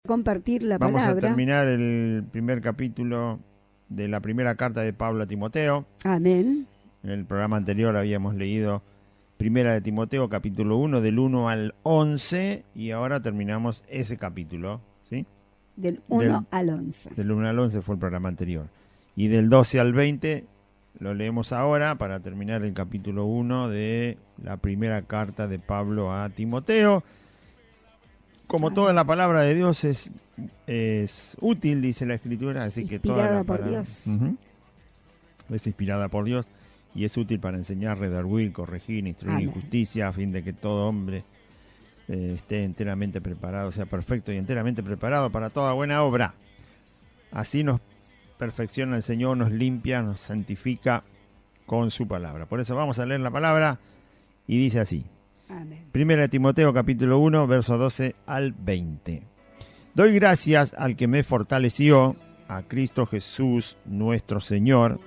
compartir la Vamos palabra. a terminar el primer capítulo de la primera carta de Pablo a Timoteo. Amén. En el programa anterior habíamos leído Primera de Timoteo, capítulo 1, del 1 al 11, y ahora terminamos ese capítulo, ¿sí? Del 1 al 11. Del 1 al 11 fue el programa anterior. Y del 12 al 20 lo leemos ahora para terminar el capítulo 1 de la primera carta de Pablo a Timoteo. Como toda la palabra de Dios es útil, dice la Escritura, así que toda la Inspirada por palabra Dios. es inspirada por Dios y es útil para enseñar, redarguir, corregir, instruir en Amén. justicia, a fin de que todo hombre esté enteramente preparado, sea perfecto y enteramente preparado para toda buena obra. Así nos perfecciona el Señor, nos limpia, nos santifica con su palabra. Por eso vamos a leer la palabra y dice así. Amén. Primera de Timoteo, capítulo 1, verso 12 al 20. Doy gracias al que me fortaleció, a Cristo Jesús nuestro Señor,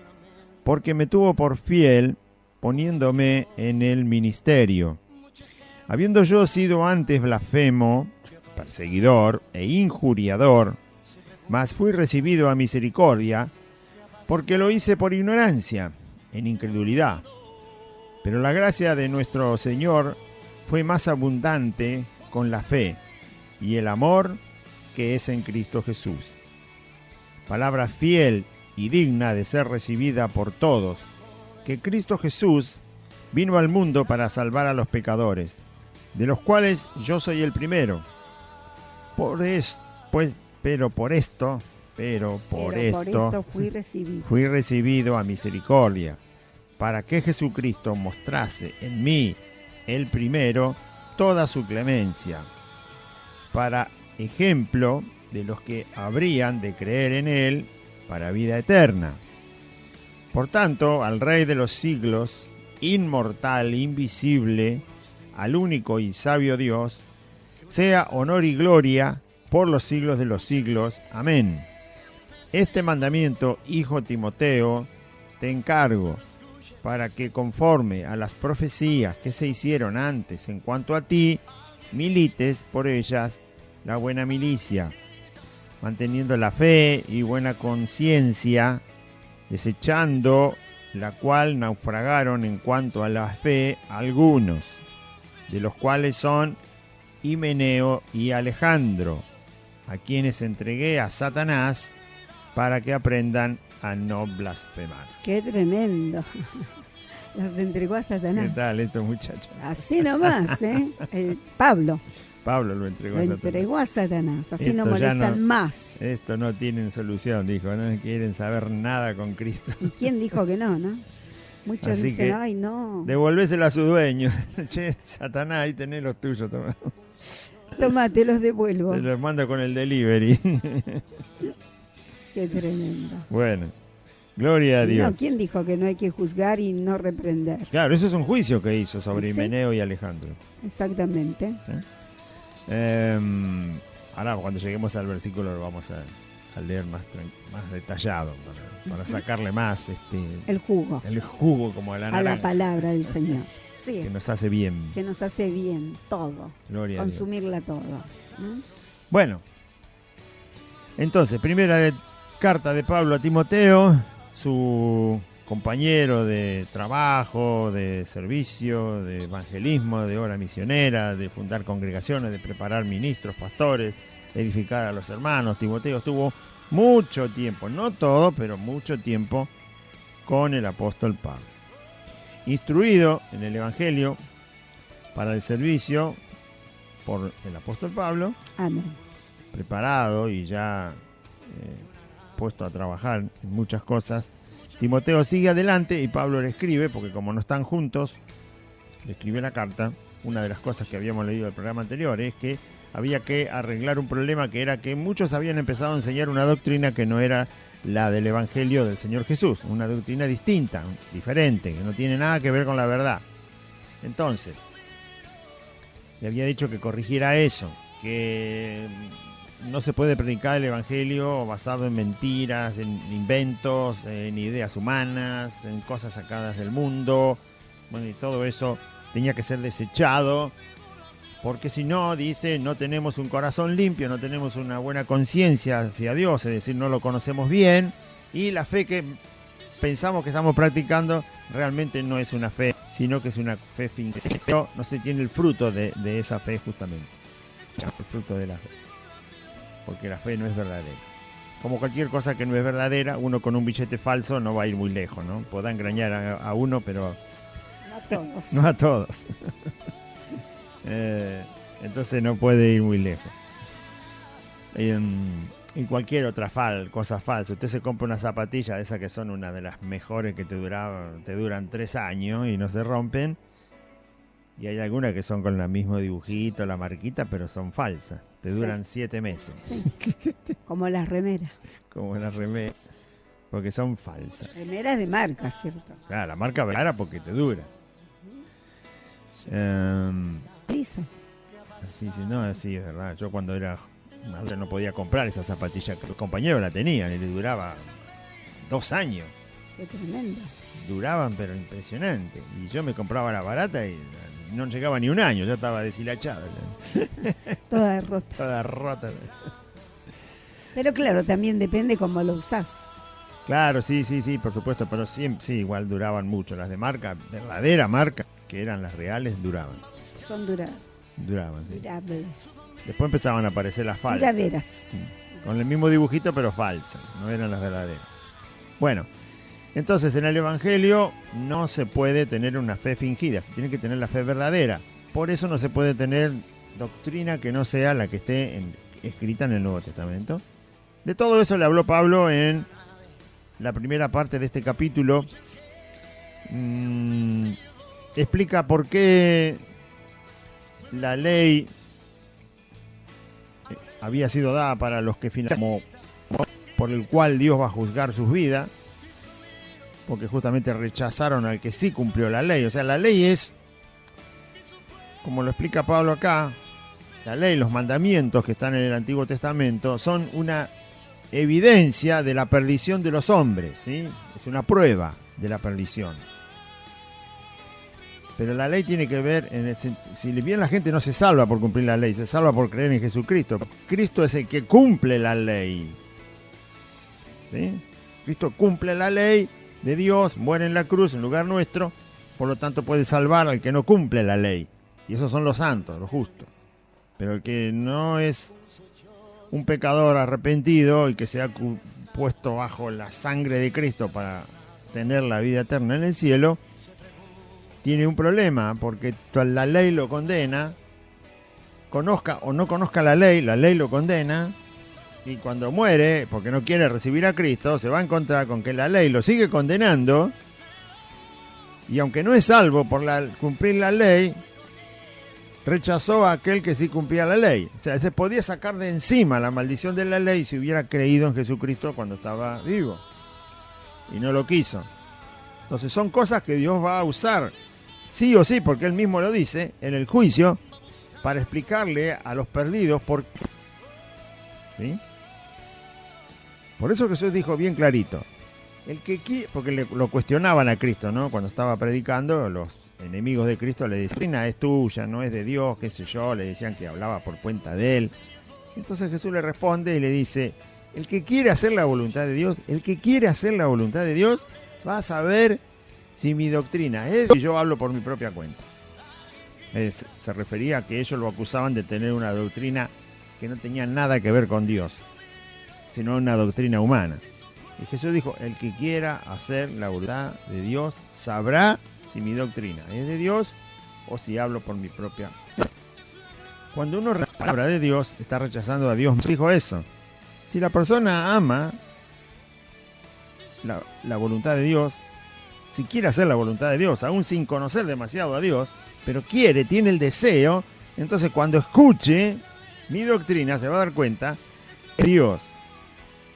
porque me tuvo por fiel, poniéndome en el ministerio. Habiendo yo sido antes blasfemo, perseguidor e injuriador, mas fui recibido a misericordia, porque lo hice por ignorancia, en incredulidad. Pero la gracia de nuestro Señor fue más abundante con la fe y el amor que es en Cristo Jesús. Palabra fiel y digna de ser recibida por todos, que Cristo Jesús vino al mundo para salvar a los pecadores, de los cuales yo soy el primero. Por esto fui recibido a misericordia, para que Jesucristo mostrase en mí, el primero, toda su clemencia, para ejemplo de los que habrían de creer en él para vida eterna. Por tanto, al Rey de los siglos, inmortal, invisible, al único y sabio Dios, sea honor y gloria por los siglos de los siglos. Amén. Este mandamiento, hijo Timoteo, te encargo, para que conforme a las profecías que se hicieron antes en cuanto a ti, milites por ellas la buena milicia, manteniendo la fe y buena conciencia, desechando la cual naufragaron en cuanto a la fe algunos, de los cuales son Himeneo y Alejandro, a quienes entregué a Satanás para que aprendan a no blasfemar. ¡Qué tremendo! Los entregó a Satanás. ¿Qué tal estos muchachos? Así nomás, ¿eh? Pablo Lo entregó lo a Satanás. entregó a Satanás. Así Esto no ya molestan más. Esto no tienen solución, dijo. No quieren saber nada con Cristo. ¿Y quién dijo que no, no? Muchos Así dicen, que ay, no. Devolvéselo a su dueño. Che, Satanás, ahí tenés los tuyos. Toma, te los devuelvo. Te los mando con el delivery. Qué tremendo. Bueno, gloria a Dios. No, ¿quién dijo que no hay que juzgar y no reprender? Claro, eso es un juicio que hizo sobre ¿Sí? Himeneo y Alejandro. Exactamente. Ahora, cuando lleguemos al versículo, lo vamos a leer más detallado para sacarle más El jugo el jugo como a la a naranja, la palabra del Señor. Sí, que nos hace bien. que nos hace bien todo. Gloria a Dios. Consumirla todo. ¿no? Bueno, entonces, primera carta de Pablo a Timoteo, su compañero de trabajo, de servicio, de evangelismo, de obra misionera, de fundar congregaciones, de preparar ministros, pastores, edificar a los hermanos. Timoteo estuvo mucho tiempo, no todo, pero mucho tiempo con el apóstol Pablo. Instruido en el evangelio para el servicio por el apóstol Pablo, Amén. preparado y ya puesto a trabajar en muchas cosas, Timoteo sigue adelante y Pablo le escribe, porque como no están juntos, le escribe la carta. Una de las cosas que habíamos leído del programa anterior es que había que arreglar un problema, que era que muchos habían empezado a enseñar una doctrina que no era la del Evangelio del Señor Jesús, una doctrina distinta, diferente, que no tiene nada que ver con la verdad. Entonces, le había dicho que corrigiera eso, que no se puede predicar el Evangelio basado en mentiras, en inventos, en ideas humanas, en cosas sacadas del mundo. Bueno, y todo eso tenía que ser desechado porque si no, dice, no tenemos un corazón limpio, no tenemos una buena conciencia hacia Dios, es decir, no lo conocemos bien, y la fe que pensamos que estamos practicando realmente no es una fe, sino que es una fe fingida, pero no se tiene el fruto de esa fe justamente, el fruto de la fe, porque la fe no es verdadera. Como cualquier cosa que no es verdadera, uno con un billete falso no va a ir muy lejos, ¿no? Podrá engañar a uno, pero No a todos. no a todos. Entonces no puede ir muy lejos. Y cualquier otra cosa falsa. Usted se compra una zapatilla de esas que son una de las mejores que te duran 3 años y no se rompen. Y hay algunas que son con el mismo dibujito, la marquita, pero son falsas. Te duran 7 meses. Sí. Como las remeras. Como las remeras. Porque son falsas. Remeras de marca, ¿cierto? Claro, la marca verdadera porque te dura. Dice. Sí, no, sí, es verdad. Yo cuando era madre no podía comprar esa zapatilla. Los compañeros la tenían y le duraba 2 años. Qué tremendo. Duraban, pero impresionante. Y yo me compraba la barata y no llegaba ni un año. Ya estaba deshilachada. Toda rota. Toda rota. Pero claro, también depende cómo lo usás. Claro, sí, por supuesto. Pero sí, igual duraban mucho. Las de marca, verdadera marca, que eran las reales, duraban. Son durables. Duraban, sí. Durables. Después empezaban a aparecer las falsas. Duraderas. Con el mismo dibujito, pero falsas. No eran las verdaderas. Bueno, entonces en el Evangelio no se puede tener una fe fingida. Se tiene que tener la fe verdadera. Por eso no se puede tener doctrina que no sea la que esté escrita en el Nuevo Testamento. De todo eso le habló Pablo en la primera parte de este capítulo. Explica por qué la ley había sido dada para los que finalmente, por el cual Dios va a juzgar sus vidas, porque justamente rechazaron al que sí cumplió la ley. O sea, la ley es, como lo explica Pablo acá, la ley, los mandamientos que están en el Antiguo Testamento son una evidencia de la perdición de los hombres, ¿sí? Es una prueba de la perdición. Pero la ley tiene que ver, si bien la gente no se salva por cumplir la ley, se salva por creer en Jesucristo. Cristo es el que cumple la ley, ¿sí? Cristo cumple la ley de Dios, muere en la cruz en lugar nuestro, por lo tanto puede salvar al que no cumple la ley. Y esos son los santos, los justos. Pero el que no es un pecador arrepentido y que se ha puesto bajo la sangre de Cristo para tener la vida eterna en el cielo, tiene un problema, porque la ley lo condena, conozca o no conozca la ley lo condena, y cuando muere, porque no quiere recibir a Cristo, se va a encontrar con que la ley lo sigue condenando, y aunque no es salvo por cumplir la ley, rechazó a aquel que sí cumplía la ley. O sea, se podía sacar de encima la maldición de la ley si hubiera creído en Jesucristo cuando estaba vivo, y no lo quiso. Entonces son cosas que Dios va a usar sí o sí, porque Él mismo lo dice en el juicio, para explicarle a los perdidos por qué. ¿Sí? Por eso Jesús dijo bien clarito, el que quiere, porque lo cuestionaban a Cristo, ¿no? Cuando estaba predicando, los enemigos de Cristo le decían, es tuya, no es de Dios, qué sé yo, le decían que hablaba por cuenta de Él. Entonces Jesús le responde y le dice, el que quiere hacer la voluntad de Dios, va a saber si mi doctrina es, y yo hablo por mi propia cuenta. Se refería a que ellos lo acusaban de tener una doctrina que no tenía nada que ver con Dios, sino una doctrina humana. Y Jesús dijo, el que quiera hacer la voluntad de Dios sabrá si mi doctrina es de Dios o si hablo por mi propia cuenta. Cuando uno rechaza la palabra de Dios, está rechazando a Dios. Dijo eso. Si la persona ama la voluntad de Dios, si quiere hacer la voluntad de Dios, aún sin conocer demasiado a Dios, pero tiene el deseo, entonces cuando escuche mi doctrina se va a dar cuenta que Dios,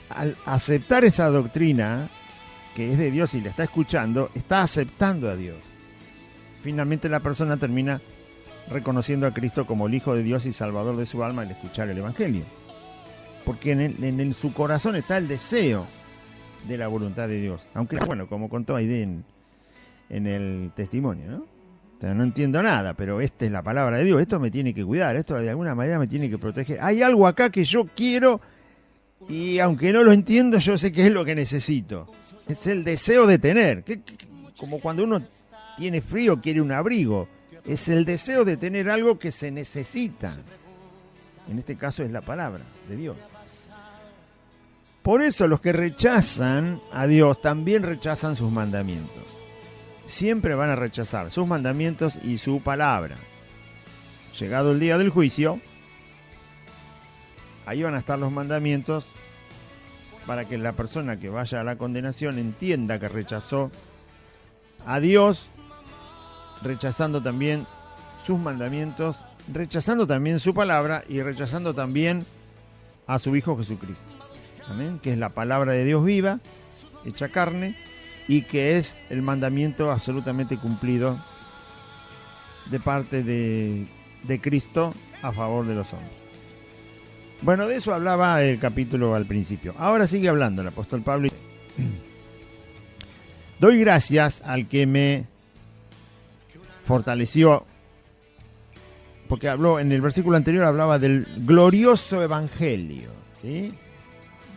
al aceptar esa doctrina que es de Dios y la está escuchando, está aceptando a Dios. Finalmente la persona termina reconociendo a Cristo como el Hijo de Dios y Salvador de su alma al escuchar el Evangelio. Porque en su corazón está el deseo de la voluntad de Dios. Aunque, bueno, como contó Aide en el testimonio, ¿no? sea, no entiendo nada, pero esta es la palabra de Dios, esto me tiene que cuidar, esto de alguna manera me tiene que proteger. Hay algo acá que yo quiero y aunque no lo entiendo, yo sé que es lo que necesito. Es el deseo de tener, como cuando uno tiene frío, quiere un abrigo. Es el deseo de tener algo que se necesita. En este caso es la palabra de Dios. Por eso los que rechazan a Dios también rechazan sus mandamientos. Siempre van a rechazar sus mandamientos y su palabra. Llegado el día del juicio, ahí van a estar los mandamientos para que la persona que vaya a la condenación entienda que rechazó a Dios, rechazando también sus mandamientos, rechazando también su palabra y rechazando también a su Hijo Jesucristo. Amén, que es la palabra de Dios viva, hecha carne, y que es el mandamiento absolutamente cumplido de parte de Cristo a favor de los hombres. Bueno, de eso hablaba el capítulo al principio. Ahora sigue hablando el apóstol Pablo. Doy gracias al que me fortaleció, porque habló en el versículo anterior, hablaba del glorioso evangelio, ¿sí?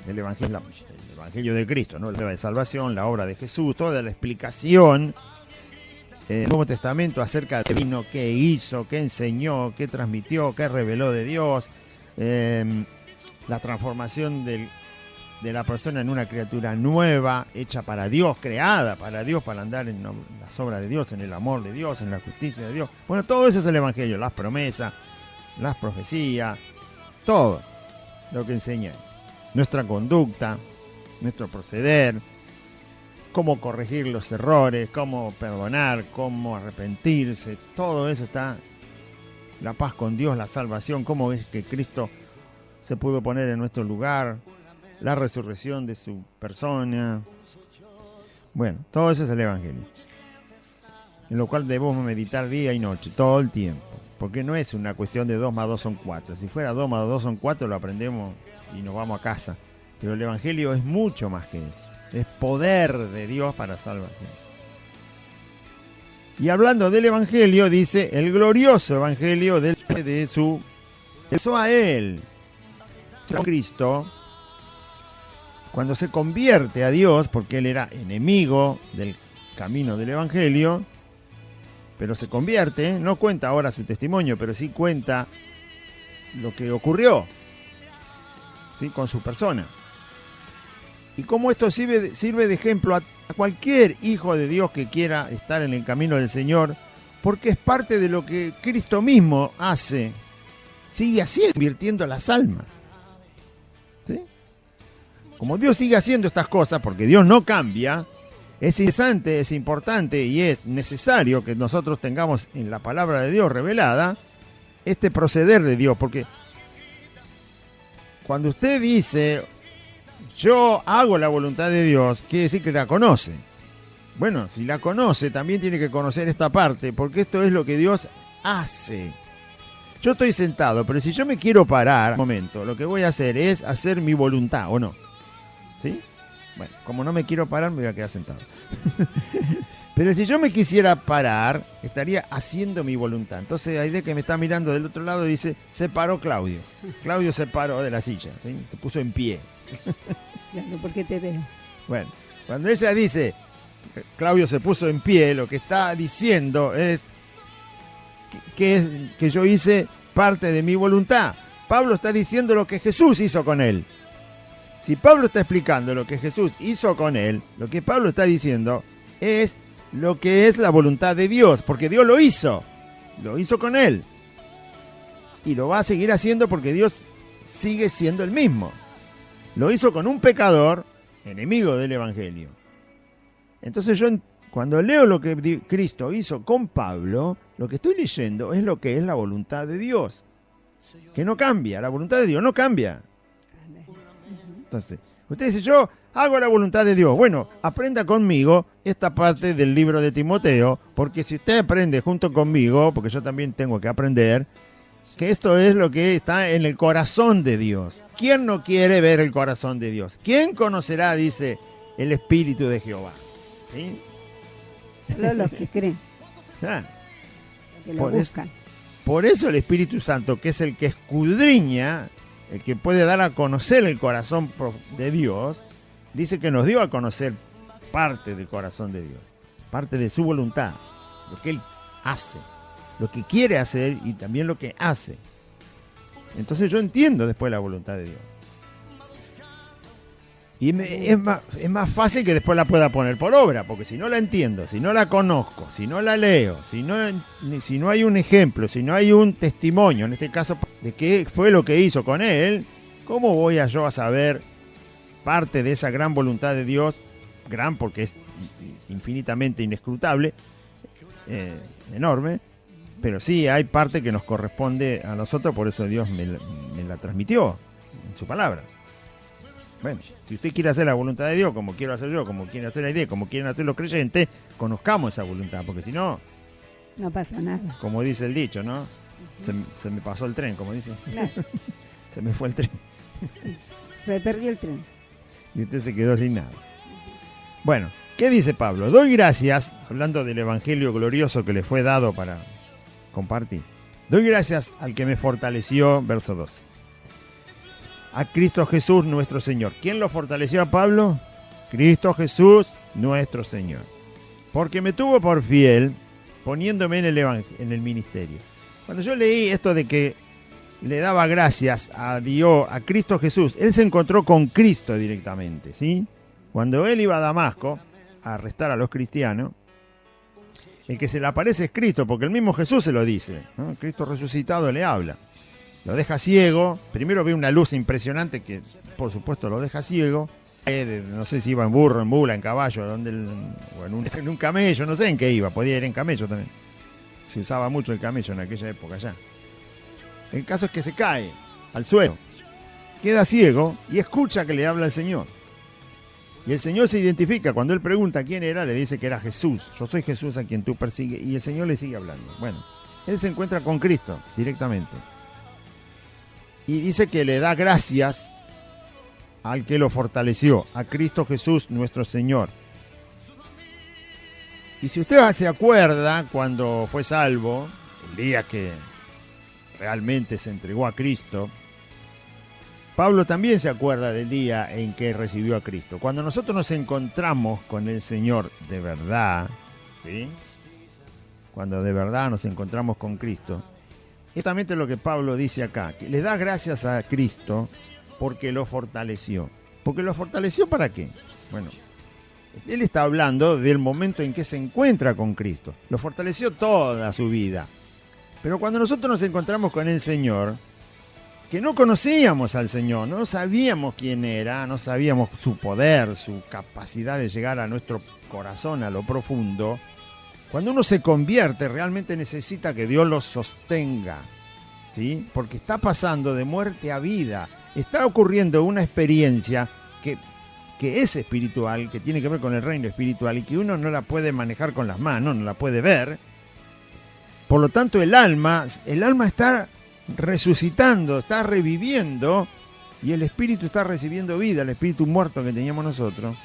El evangelio de Cristo, ¿no? La obra de salvación, la obra de Jesús, toda la explicación en el Nuevo Testamento acerca de vino, qué hizo, qué enseñó, qué transmitió, qué reveló de Dios, la transformación de la persona en una criatura nueva, hecha para Dios, creada para Dios, para andar en las obras de Dios, en el amor de Dios, en la justicia de Dios. Bueno, todo eso es el evangelio, las promesas, las profecías, todo lo que enseña. Nuestra conducta, nuestro proceder, cómo corregir los errores, cómo perdonar, cómo arrepentirse, todo eso está. La paz con Dios, la salvación, cómo es que Cristo se pudo poner en nuestro lugar, la resurrección de su persona. Bueno, todo eso es el evangelio, en lo cual debemos meditar día y noche, todo el tiempo, porque no es una cuestión de 2 más 2 son 4. Si fuera 2 más 2 son 4, lo aprendemos y nos vamos a casa. Pero el evangelio es mucho más que eso. Es poder de Dios para salvación. Y hablando del evangelio, dice el glorioso evangelio de su... Eso a él, Cristo, cuando se convierte a Dios, porque él era enemigo del camino del evangelio, pero se convierte, no cuenta ahora su testimonio, pero sí cuenta lo que ocurrió, ¿sí? Con su persona. Y cómo esto sirve de ejemplo a cualquier hijo de Dios que quiera estar en el camino del Señor, porque es parte de lo que Cristo mismo hace, sigue haciendo, convirtiendo las almas. ¿Sí? Como Dios sigue haciendo estas cosas, porque Dios no cambia, es interesante, es importante y es necesario que nosotros tengamos en la palabra de Dios revelada este proceder de Dios, porque cuando usted dice yo hago la voluntad de Dios, quiere decir que la conoce. Bueno, si la conoce, también tiene que conocer esta parte, porque esto es lo que Dios hace. Yo estoy sentado, pero si yo me quiero parar, un momento, lo que voy a hacer es hacer mi voluntad, ¿o no? ¿Sí? Bueno, como no me quiero parar, me voy a quedar sentado. Pero si yo me quisiera parar, estaría haciendo mi voluntad. Entonces, hay de que me está mirando del otro lado y dice, se paró Claudio. Claudio se paró de la silla, ¿sí? Se puso en pie. Claro, porque te veo. Bueno, cuando ella dice, Claudio se puso en pie, lo que está diciendo es que yo hice parte de mi voluntad. Pablo está diciendo lo que Jesús hizo con él. Si Pablo está explicando lo que Jesús hizo con él, lo que Pablo está diciendo es lo que es la voluntad de Dios, porque Dios lo hizo con él. Y lo va a seguir haciendo porque Dios sigue siendo el mismo. Lo hizo con un pecador, enemigo del evangelio. Entonces yo, cuando leo lo que Cristo hizo con Pablo, lo que estoy leyendo es lo que es la voluntad de Dios, que no cambia, la voluntad de Dios no cambia. Entonces, usted dice, yo hago la voluntad de Dios. Bueno, aprenda conmigo esta parte del libro de Timoteo, porque si usted aprende junto conmigo, porque yo también tengo que aprender, que esto es lo que está en el corazón de Dios. ¿Quién no quiere ver el corazón de Dios? ¿Quién conocerá, dice, el Espíritu de Jehová? ¿Sí? Solo los que creen. Ah, que lo Por buscan. Por eso el Espíritu Santo, que es el que escudriña, el que puede dar a conocer el corazón de Dios, dice que nos dio a conocer parte del corazón de Dios, parte de su voluntad, lo que Él hace, lo que quiere hacer y también lo que hace. Entonces yo entiendo después la voluntad de Dios. Y es más fácil que después la pueda poner por obra, porque si no la entiendo, si no la conozco, si no la leo, si no hay un ejemplo, si no hay un testimonio, en este caso, de qué fue lo que hizo con él, ¿cómo voy yo a saber parte de esa gran voluntad de Dios? Gran porque es infinitamente inescrutable, enorme, pero sí hay parte que nos corresponde a nosotros, por eso Dios me la transmitió en su palabra. Bueno, si usted quiere hacer la voluntad de Dios, como quiero hacer yo, como quiere hacer la idea, como quieren hacer los creyentes, conozcamos esa voluntad, porque si no, no pasa nada. Como dice el dicho, ¿no? Se me pasó el tren, como dice. Claro. Se me fue el tren. Sí, se perdió el tren. Y usted se quedó sin nada. Bueno, ¿qué dice Pablo? Doy gracias, hablando del evangelio glorioso que le fue dado para compartir. Doy gracias al que me fortaleció, verso 12. A Cristo Jesús nuestro Señor. ¿Quién lo fortaleció a Pablo? Cristo Jesús nuestro Señor. Porque me tuvo por fiel, poniéndome en el ministerio. Cuando yo leí esto de que le daba gracias a Dios, a Cristo Jesús, él se encontró con Cristo directamente, ¿sí? Cuando él iba a Damasco a arrestar a los cristianos, el que se le aparece es Cristo, porque el mismo Jesús se lo dice, ¿no? Cristo resucitado le habla. Lo deja ciego, primero ve una luz impresionante que por supuesto lo deja ciego, no sé si iba en burro, en mula, en caballo, o en un camello, no sé en qué iba, podía ir en camello también. Se usaba mucho el camello en aquella época ya. El caso es que se cae al suelo, queda ciego y escucha que le habla el Señor. Y el Señor se identifica, cuando él pregunta quién era, le dice que era Jesús. Yo soy Jesús a quien tú persigues, y el Señor le sigue hablando. Bueno, él se encuentra con Cristo directamente. Y dice que le da gracias al que lo fortaleció, a Cristo Jesús nuestro Señor. Y si usted se acuerda cuando fue salvo, el día que realmente se entregó a Cristo, Pablo también se acuerda del día en que recibió a Cristo. Cuando nosotros nos encontramos con el Señor de verdad, ¿sí? Cuando de verdad nos encontramos con Cristo, exactamente lo que Pablo dice acá, que le da gracias a Cristo porque lo fortaleció. ¿Porque lo fortaleció para qué? Bueno, él está hablando del momento en que se encuentra con Cristo. Lo fortaleció toda su vida. Pero cuando nosotros nos encontramos con el Señor, que no conocíamos al Señor, no sabíamos quién era, no sabíamos su poder, su capacidad de llegar a nuestro corazón, a lo profundo. Cuando uno se convierte, realmente necesita que Dios lo sostenga, ¿sí? Porque está pasando de muerte a vida. Está ocurriendo una experiencia que es espiritual, que tiene que ver con el reino espiritual y que uno no la puede manejar con las manos, no la puede ver. Por lo tanto, el alma está resucitando, está reviviendo y el espíritu está recibiendo vida, el espíritu muerto que teníamos nosotros.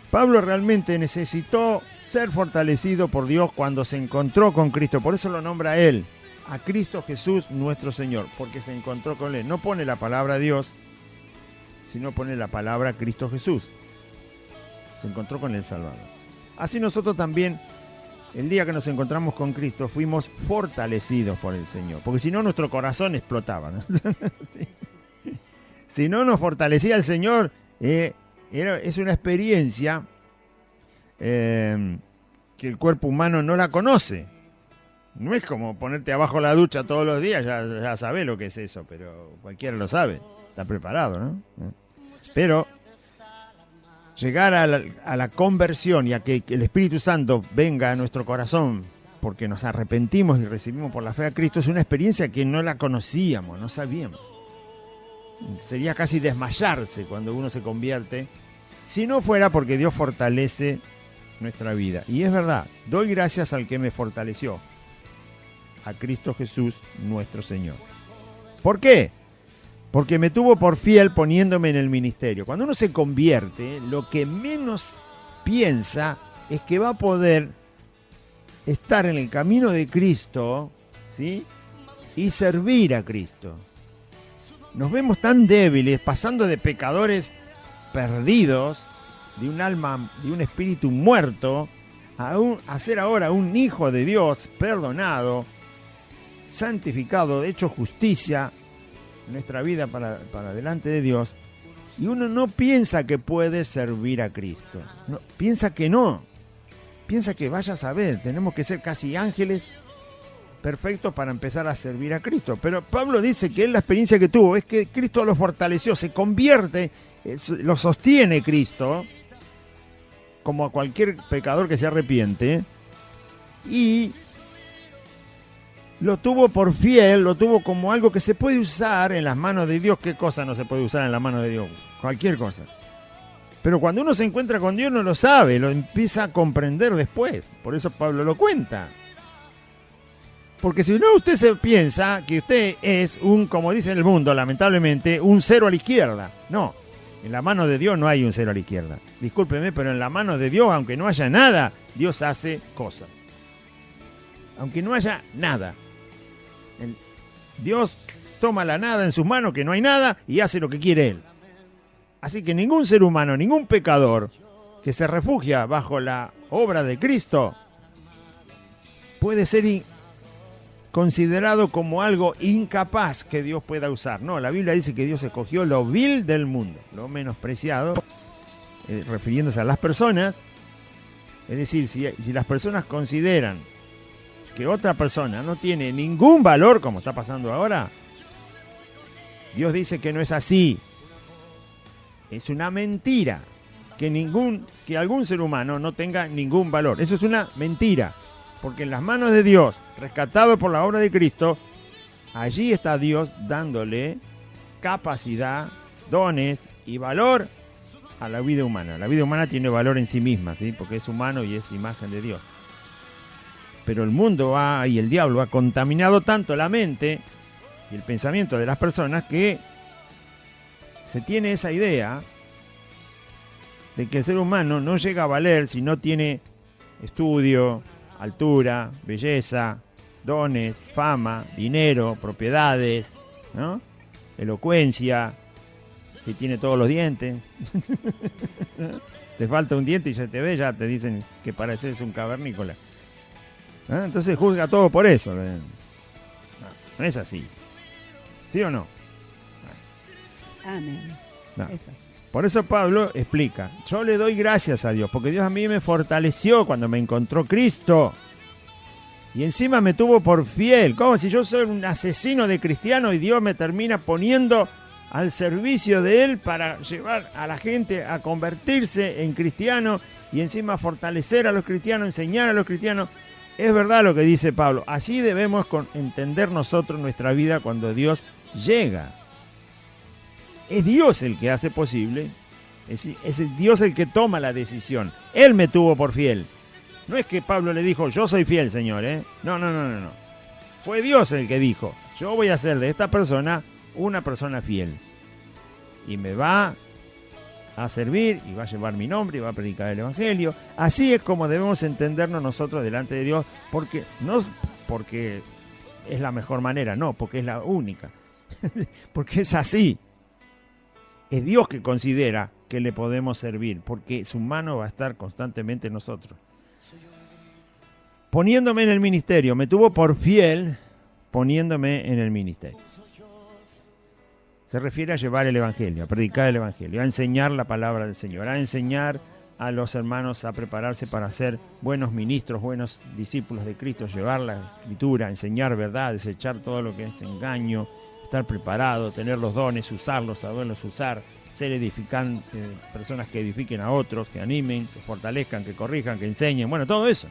Pablo realmente necesitó ser fortalecido por Dios cuando se encontró con Cristo, por eso lo nombra a él, a Cristo Jesús nuestro Señor, porque se encontró con él. No pone la palabra Dios, sino pone la palabra Cristo Jesús. Se encontró con el Salvador. Así nosotros también, el día que nos encontramos con Cristo, fuimos fortalecidos por el Señor, porque si no nuestro corazón explotaba, ¿no? Sí. Si no nos fortalecía el Señor, es una experiencia que el cuerpo humano no la conoce. No es como ponerte abajo la ducha todos los días, ya sabés lo que es eso, pero cualquiera lo sabe, está preparado, ¿no? Pero llegar a la conversión y a que el Espíritu Santo venga a nuestro corazón porque nos arrepentimos y recibimos por la fe a Cristo es una experiencia que no la conocíamos, no sabíamos. Sería casi desmayarse cuando uno se convierte, si no fuera porque Dios fortalece nuestra vida. Y es verdad, doy gracias al que me fortaleció, a Cristo Jesús nuestro Señor. ¿Por qué? Porque me tuvo por fiel poniéndome en el ministerio. Cuando uno se convierte, lo que menos piensa es que va a poder estar en el camino de Cristo, ¿sí? Y servir a Cristo. Nos vemos tan débiles, pasando de pecadores perdidos, de un alma, de un espíritu muerto, a ser ahora un hijo de Dios, perdonado, santificado, hecho justicia en nuestra vida para delante de Dios. Y uno no piensa que puede servir a Cristo. No, piensa que no. Piensa que vaya a saber, tenemos que ser casi ángeles perfectos para empezar a servir a Cristo. Pero Pablo dice que él la experiencia que tuvo es que Cristo lo fortaleció, se convierte, lo sostiene Cristo, como a cualquier pecador que se arrepiente, y lo tuvo por fiel, lo tuvo como algo que se puede usar en las manos de Dios. ¿Qué cosa no se puede usar en las manos de Dios? Cualquier cosa. Pero cuando uno se encuentra con Dios no lo sabe, lo empieza a comprender después. Por eso Pablo lo cuenta. Porque si no, usted se piensa que usted es como dice en el mundo, lamentablemente, un cero a la izquierda. No, en la mano de Dios no hay un cero a la izquierda. Discúlpeme, pero en la mano de Dios, aunque no haya nada, Dios hace cosas. Aunque no haya nada. Dios toma la nada en sus manos, que no hay nada, y hace lo que quiere Él. Así que ningún ser humano, ningún pecador que se refugia bajo la obra de Cristo puede ser considerado como algo incapaz que Dios pueda usar. No, la Biblia dice que Dios escogió lo vil del mundo, lo menospreciado, refiriéndose a las personas. Es decir, si las personas consideran que otra persona no tiene ningún valor, como está pasando ahora, Dios dice que no es así. Es una mentira que algún ser humano no tenga ningún valor. Eso es una mentira, porque en las manos de Dios, rescatado por la obra de Cristo, allí está Dios dándole capacidad, dones y valor a la vida humana. La vida humana tiene valor en sí misma, ¿sí? Porque es humano y es imagen de Dios. Pero el mundo y el diablo ha contaminado tanto la mente y el pensamiento de las personas que se tiene esa idea de que el ser humano no llega a valer si no tiene estudio, altura, belleza, dones, fama, dinero, propiedades, ¿no? Elocuencia, si tiene todos los dientes. Te falta un diente y ya te ve, ya te dicen que pareces un cavernícola. Entonces juzga todo por eso. No es así. ¿Sí o no? Amén. No. Es así. Por eso Pablo explica, yo le doy gracias a Dios, porque Dios a mí me fortaleció cuando me encontró Cristo. Y encima me tuvo por fiel, como si yo soy un asesino de cristiano y Dios me termina poniendo al servicio de Él para llevar a la gente a convertirse en cristiano y encima fortalecer a los cristianos, enseñar a los cristianos. Es verdad lo que dice Pablo, así debemos entender nosotros nuestra vida cuando Dios llega. Es Dios el que hace posible, es el Dios el que toma la decisión. Él me tuvo por fiel. No es que Pablo le dijo, yo soy fiel, Señor, ¿eh? No. Fue Dios el que dijo, yo voy a hacer de esta persona una persona fiel. Y me va a servir, y va a llevar mi nombre, y va a predicar el Evangelio. Así es como debemos entendernos nosotros delante de Dios, no porque es la mejor manera, no, porque es la única. Porque es así. Es Dios que considera que le podemos servir, porque su mano va a estar constantemente en nosotros. Poniéndome en el ministerio, me tuvo por fiel poniéndome en el ministerio. Se refiere a llevar el Evangelio, a predicar el Evangelio, a enseñar la palabra del Señor, a enseñar a los hermanos a prepararse para ser buenos ministros, buenos discípulos de Cristo, llevar la Escritura, enseñar verdad, desechar todo lo que es engaño, estar preparado, tener los dones, usarlos, saberlos usar, ser edificantes, personas que edifiquen a otros, que animen, que fortalezcan, que corrijan, que enseñen, bueno, todo eso.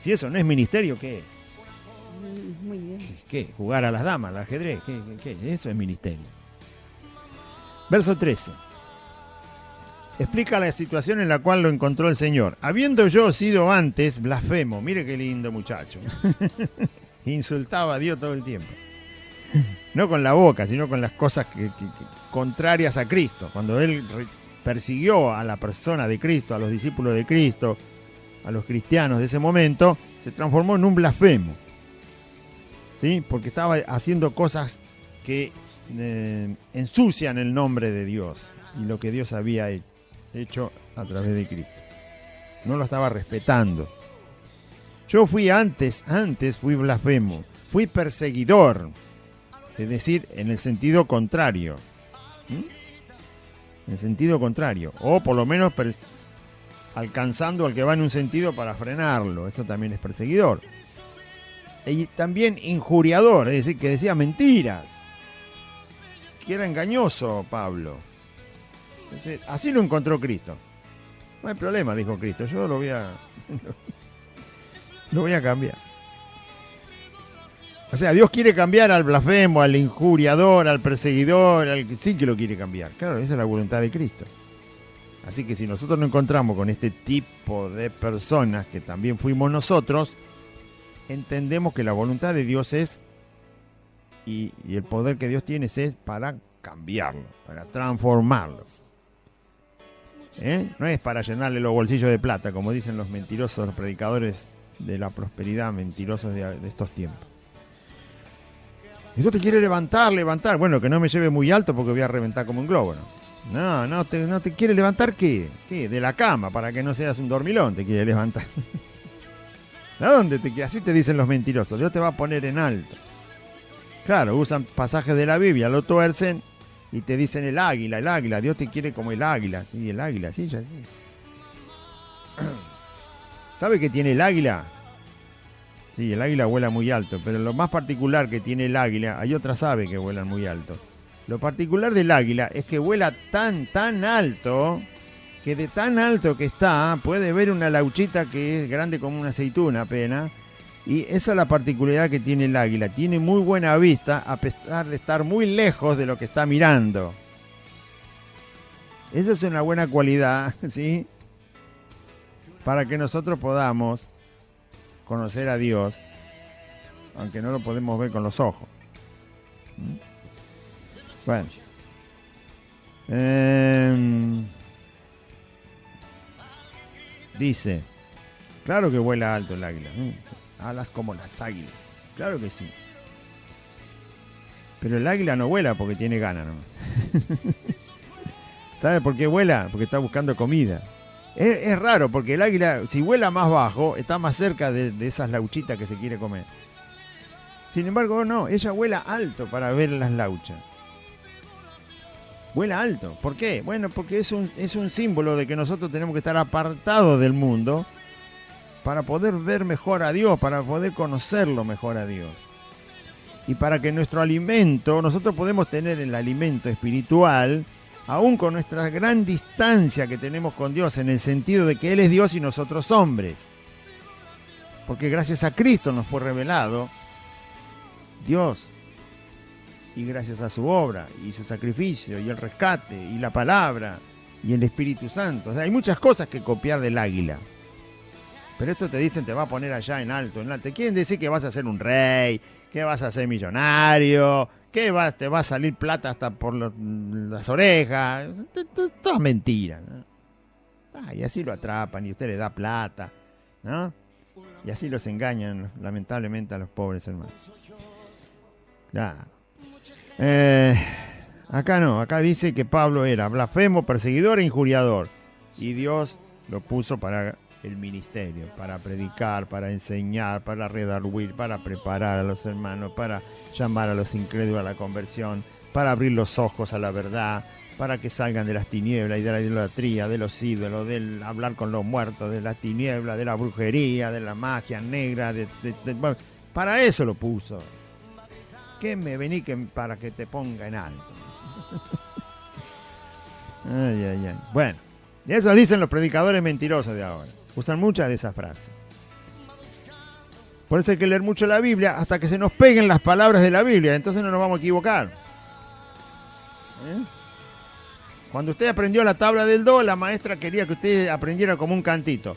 Si eso no es ministerio, ¿qué es? Muy bien. ¿Qué? ¿Jugar a las damas, al ajedrez? ¿Qué? Eso es ministerio. Verso 13. Explica la situación en la cual lo encontró el Señor. Habiendo yo sido antes blasfemo, mire qué lindo muchacho. Insultaba a Dios todo el tiempo. No con la boca, sino con las cosas que contrarias a Cristo. Cuando él persiguió a la persona de Cristo, a los discípulos de Cristo, a los cristianos de ese momento, se transformó en un blasfemo. ¿Sí? Porque estaba haciendo cosas que ensucian el nombre de Dios y lo que Dios había hecho a través de Cristo. No lo estaba respetando. Yo fui antes fui blasfemo, fui perseguidor, es decir, en el sentido contrario. En el sentido contrario, o por lo menos alcanzando al que va en un sentido para frenarlo, eso también es perseguidor. Y también injuriador, es decir, que decía mentiras, que era engañoso Pablo. Es decir, así lo encontró Cristo. No hay problema, dijo Cristo, yo lo voy a cambiar. O sea, Dios quiere cambiar al blasfemo, al injuriador, al perseguidor, sí que lo quiere cambiar. Claro, esa es la voluntad de Cristo. Así que si nosotros nos encontramos con este tipo de personas, que también fuimos nosotros, entendemos que la voluntad de Dios es, y el poder que Dios tiene es para cambiarlo, para transformarlo. No es para llenarle los bolsillos de plata, como dicen los mentirosos, los predicadores de la prosperidad, mentirosos de estos tiempos. Dios te quiere levantar. Bueno, que no me lleve muy alto porque voy a reventar como un globo, ¿no? No te quiere levantar, ¿qué? De la cama, para que no seas un dormilón, te quiere levantar. ¿A dónde así te dicen los mentirosos? Dios te va a poner en alto. Claro, usan pasajes de la Biblia, lo tuercen y te dicen el águila. Dios te quiere como el águila. Sí, el águila, sí, ya sí. ¿Sabe qué tiene el águila? Sí, el águila vuela muy alto, pero lo más particular que tiene el águila, hay otras aves que vuelan muy alto. Lo particular del águila es que vuela tan alto, que de tan alto que está, puede ver una lauchita que es grande como una aceituna apenas, y esa es la particularidad que tiene el águila. Tiene muy buena vista a pesar de estar muy lejos de lo que está mirando. Eso es una buena cualidad, ¿sí? Para que nosotros podamos conocer a Dios, aunque no lo podemos ver con los ojos. Bueno. Dice, claro que vuela alto el águila. Alas como las águilas. Claro que sí. Pero el águila no vuela porque tiene ganas, ¿no? ¿Sabe por qué vuela? Porque está buscando comida. Es raro, porque el águila, si vuela más bajo, está más cerca de esas lauchitas que se quiere comer. Sin embargo, no, ella vuela alto para ver las lauchas. Vuela alto. ¿Por qué? Bueno, porque es un símbolo de que nosotros tenemos que estar apartados del mundo para poder ver mejor a Dios, para poder conocerlo mejor a Dios. Y para que nuestro alimento, nosotros podemos tener el alimento espiritual, aún con nuestra gran distancia que tenemos con Dios, en el sentido de que Él es Dios y nosotros hombres. Porque gracias a Cristo nos fue revelado Dios. Y gracias a su obra, y su sacrificio, y el rescate, y la palabra, y el Espíritu Santo. O sea, hay muchas cosas que copiar del águila. Pero esto te dicen, te va a poner allá en alto. Te quieren decir que vas a ser un rey, que vas a ser millonario, que te va a salir plata hasta por las orejas. Todas mentiras, ¿no? Y así lo atrapan y usted le da plata, ¿no? Y así los engañan, lamentablemente, a los pobres hermanos. Claro. Acá no, acá dice que Pablo era blasfemo, perseguidor e injuriador. Y Dios lo puso para el ministerio, para predicar, para enseñar, para redarguir, para preparar a los hermanos, para llamar a los incrédulos a la conversión, para abrir los ojos a la verdad, para que salgan de las tinieblas y de la idolatría, de los ídolos, del hablar con los muertos, de las tinieblas, de la brujería, de la magia negra, bueno, para eso lo puso. Que me vení para que te ponga en alto. Ay. Bueno, eso dicen los predicadores mentirosos de ahora. Usan muchas de esas frases. Por eso hay que leer mucho la Biblia hasta que se nos peguen las palabras de la Biblia. Entonces no nos vamos a equivocar. Cuando usted aprendió la tabla del do, la maestra quería que usted aprendiera como un cantito.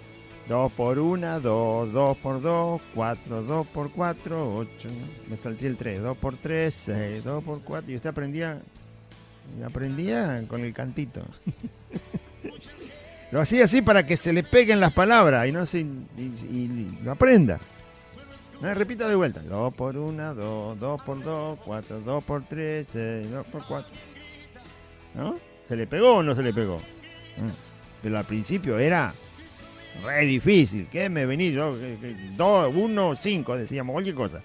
2 por 1, 2, 2 por 2, 4, 2 por 4, 8. Me salté el 3, 2 por 3, 6, 2 por 4. Y usted aprendía con el cantito. Lo hacía así para que se le peguen las palabras y no se y lo aprenda. No, repita de vuelta. 2 por 1, 2, 2 por 2, 4, 2 por 3, 6, 2 por 4. ¿No? ¿Se le pegó o no se le pegó? Pero al principio era re difícil. ¿Qué me venís? 2, 1, 5, decíamos cualquier cosa.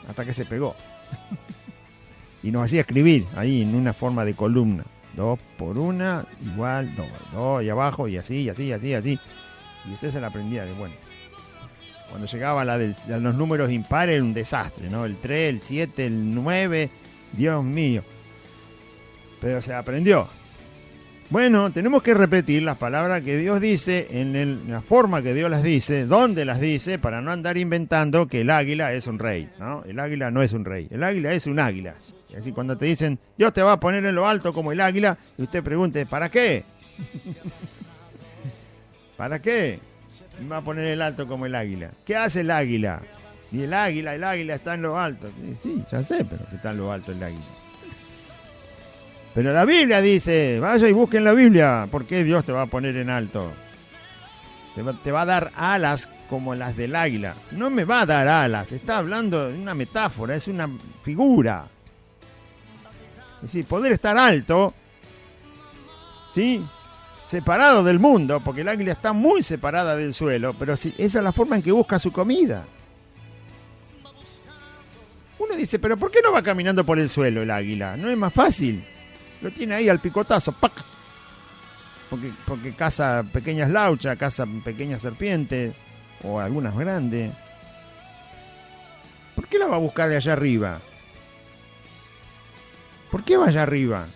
Hasta que se pegó. Y nos hacía escribir ahí en una forma de columna. 2 por 1 igual 2, 2 y abajo y así, así, así, así. Y usted se la aprendía de bueno. Cuando llegaba a los números impares era un desastre, ¿no? El 3, el 7, el 9, Dios mío. Pero se aprendió. Bueno, tenemos que repetir las palabras que Dios dice en la forma que Dios las dice, dónde las dice, para no andar inventando que el águila es un rey, ¿no? El águila no es un rey, el águila es un águila. Y así cuando te dicen, Dios te va a poner en lo alto como el águila, y usted pregunte, ¿para qué? ¿Para qué? Me va a poner el alto como el águila. ¿Qué hace el águila? Y el águila está en lo alto. Sí, ya sé, pero que está en lo alto el águila. Pero la Biblia dice, vaya y busquen la Biblia, ¿por qué Dios te va a poner en alto? Te va a dar alas como las del águila. No me va a dar alas, está hablando de una metáfora, es una figura. Es decir, poder estar alto, ¿sí? Separado del mundo, porque el águila está muy separada del suelo, pero sí, esa es la forma en que busca su comida. Uno dice, pero ¿por qué no va caminando por el suelo el águila? ¿No es más fácil? Lo tiene ahí al picotazo, ¡pac! Porque caza pequeñas lauchas, caza pequeñas serpientes, o algunas grandes. ¿Por qué la va a buscar de allá arriba? ¿Por qué va allá arriba?